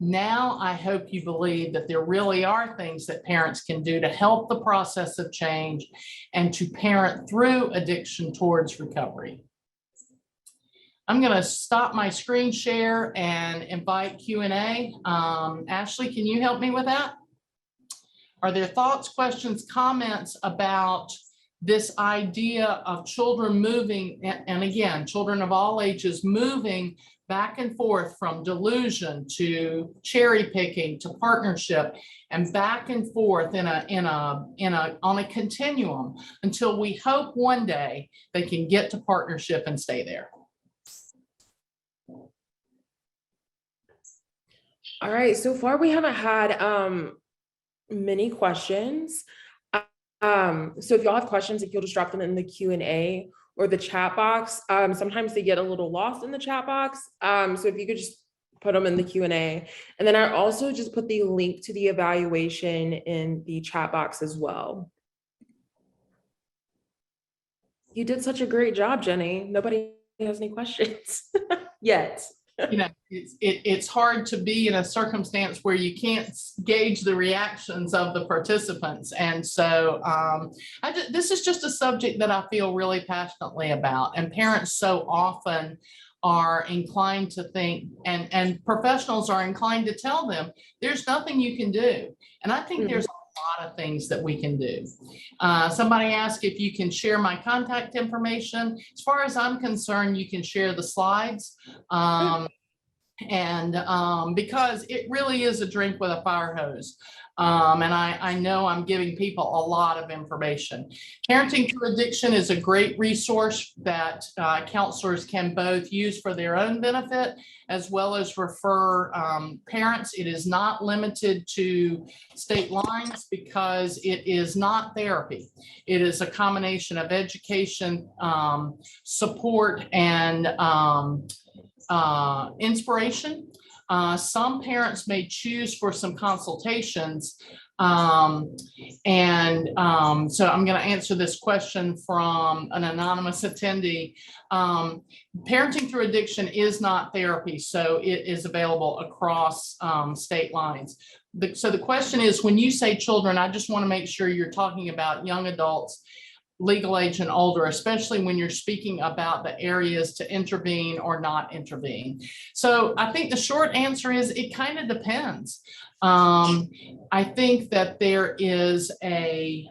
Now, I hope you believe that there really are things that parents can do to help the process of change and to parent through addiction towards recovery. I'm going to stop my screen share and invite Q&A. Ashley, can you help me with that? Are there thoughts, questions, comments about this idea of children moving, and again, children of all ages moving back and forth from delusion to cherry picking to partnership and back and forth on a continuum until we hope one day they can get to partnership and stay there? All right, so far we haven't had many questions. So if y'all have questions, if you'll just drop them in the Q&A or the chat box. Sometimes they get a little lost in the chat box. So if you could just put them in the Q&A. And then I also just put the link to the evaluation in the chat box as well. You did such a great job, Jenny. Nobody has any questions yet. You know, it's hard to be in a circumstance where you can't gauge the reactions of the participants. And so this is just a subject that I feel really passionately about. And parents so often are inclined to think, and professionals are inclined to tell them, there's nothing you can do. And I think there's a lot of things that we can do. Somebody asked if you can share my contact information. As far as I'm concerned, you can share the slides. Because it really is a drink with a fire hose. And I know I'm giving people a lot of information. Parenting Through Addiction is a great resource that counselors can both use for their own benefit as well as refer parents. It is not limited to state lines because it is not therapy. It is a combination of education, support, and inspiration. Some parents may choose for some consultations. So I'm going to answer this question from an anonymous attendee. Parenting Through Addiction is not therapy, so it is available across state lines. So the question is, when you say children, I just want to make sure you're talking about young adults, legal age and older, especially when you're speaking about the areas to intervene or not intervene. So I think the short answer is it kind of depends. I think that there is a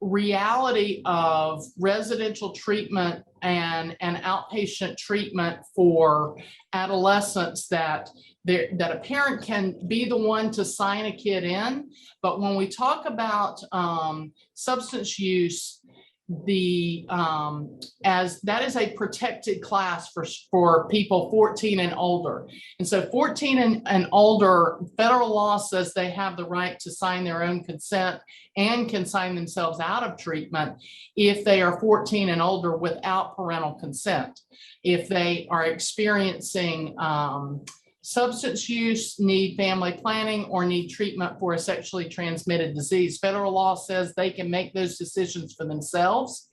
reality of residential treatment and outpatient treatment for adolescents that a parent can be the one to sign a kid in. But when we talk about substance use, as that is a protected class for people 14 and older. And so 14 and older, federal law says they have the right to sign their own consent and can sign themselves out of treatment if they are 14 and older without parental consent. If they are experiencing substance use, need family planning, or need treatment for a sexually transmitted disease. Federal law says they can make those decisions for themselves.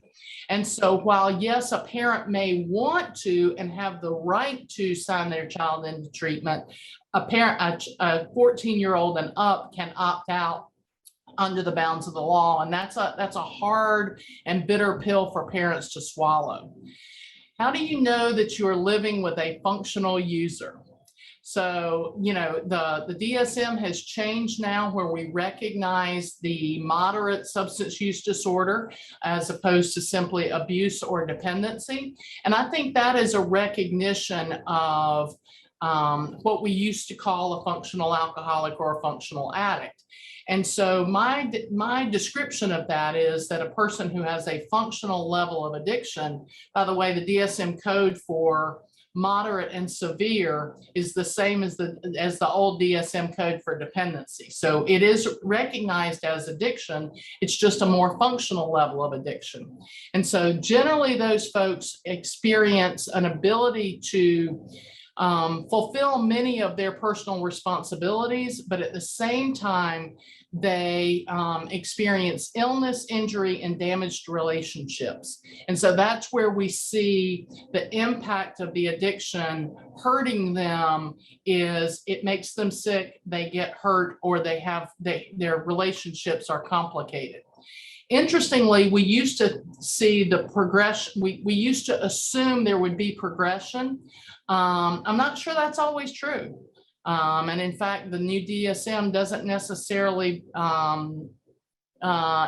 And so while, yes, a parent may want to and have the right to sign their child into treatment, a 14-year-old and up can opt out under the bounds of the law. And that's a hard and bitter pill for parents to swallow. How do you know that you're living with a functional user? So, you know, the DSM has changed now where we recognize the moderate substance use disorder as opposed to simply abuse or dependency. And I think that is a recognition of what we used to call a functional alcoholic or a functional addict. And so my description of that is that a person who has a functional level of addiction, by the way, the DSM code for moderate and severe is the same as the old DSM code for dependency. So it is recognized as addiction. It's just a more functional level of addiction. And so generally those folks experience an ability to fulfill many of their personal responsibilities, but at the same time, they experience illness, injury, and damaged relationships. And so that's where we see the impact of the addiction hurting them. Is it makes them sick, they get hurt, or their relationships are complicated. Interestingly, we used to see the progression. We used to assume there would be progression. I'm not sure that's always true. And in fact, the new DSM doesn't necessarily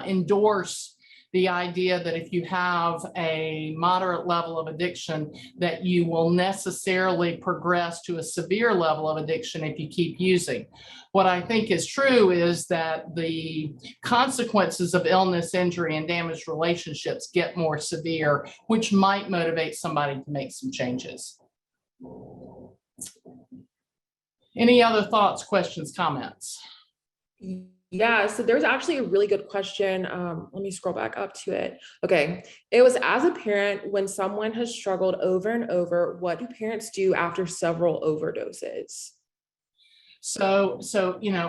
endorse the idea that if you have a moderate level of addiction, that you will necessarily progress to a severe level of addiction if you keep using. What I think is true is that the consequences of illness, injury, and damaged relationships get more severe, which might motivate somebody to make some changes. Any other thoughts, questions, comments? Yeah, so there's actually a really good question. Let me scroll back up to it. Okay, it was, as a parent, when someone has struggled over and over, what do parents do after several overdoses? So,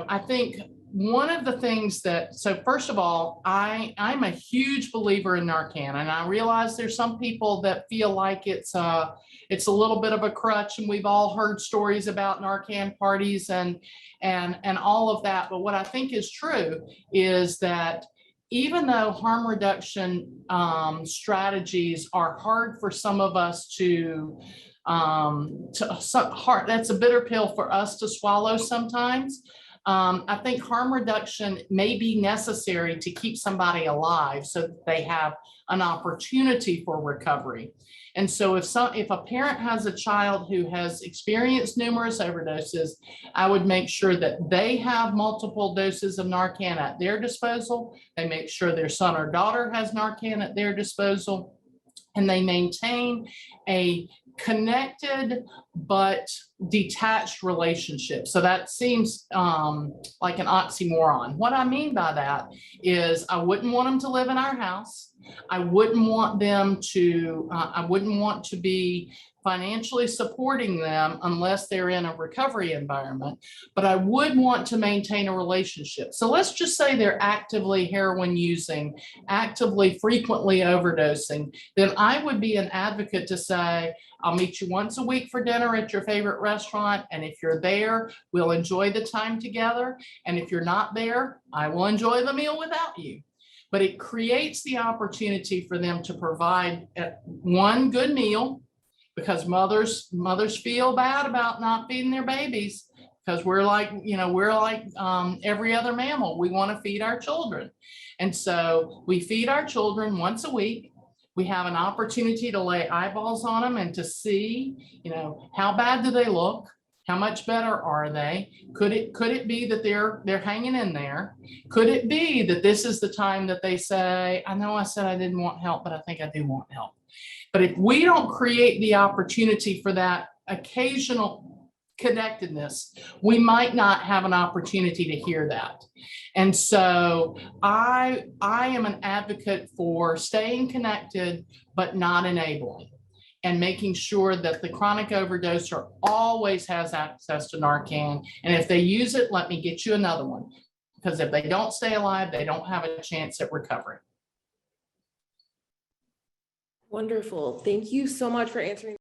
I think one of the things so first of all, I'm a huge believer in Narcan, and I realize there's some people that feel like it's a little bit of a crutch, and we've all heard stories about Narcan parties and all of that. But what I think is true is that even though harm reduction strategies are hard for some of us that's a bitter pill for us to swallow sometimes. I think harm reduction may be necessary to keep somebody alive so that they have an opportunity for recovery. And so if a parent has a child who has experienced numerous overdoses, I would make sure that they have multiple doses of Narcan at their disposal. They make sure their son or daughter has Narcan at their disposal, and they maintain a connected but detached relationship. So that seems like an oxymoron. What I mean by that is I wouldn't want them to live in our house. I wouldn't want to be financially supporting them unless they're in a recovery environment, but I would want to maintain a relationship. So let's just say they're actively heroin using, actively frequently overdosing, then I would be an advocate to say, I'll meet you once a week for dinner at your favorite restaurant. And if you're there, we'll enjoy the time together. And if you're not there, I will enjoy the meal without you. But it creates the opportunity for them to provide one good meal, because mothers feel bad about not feeding their babies, because we're like every other mammal. We want to feed our children. And so we feed our children once a week. We have an opportunity to lay eyeballs on them and to see, how bad do they look? How much better are they? Could it be that they're hanging in there? Could it be that this is the time that they say, I know I said I didn't want help, but I think I do want help. But if we don't create the opportunity for that occasional connectedness, we might not have an opportunity to hear that. And so I am an advocate for staying connected, but not enabling, and making sure that the chronic overdoser always has access to Narcan. And if they use it, let me get you another one. Because if they don't stay alive, they don't have a chance at recovery. Wonderful. Thank you so much for answering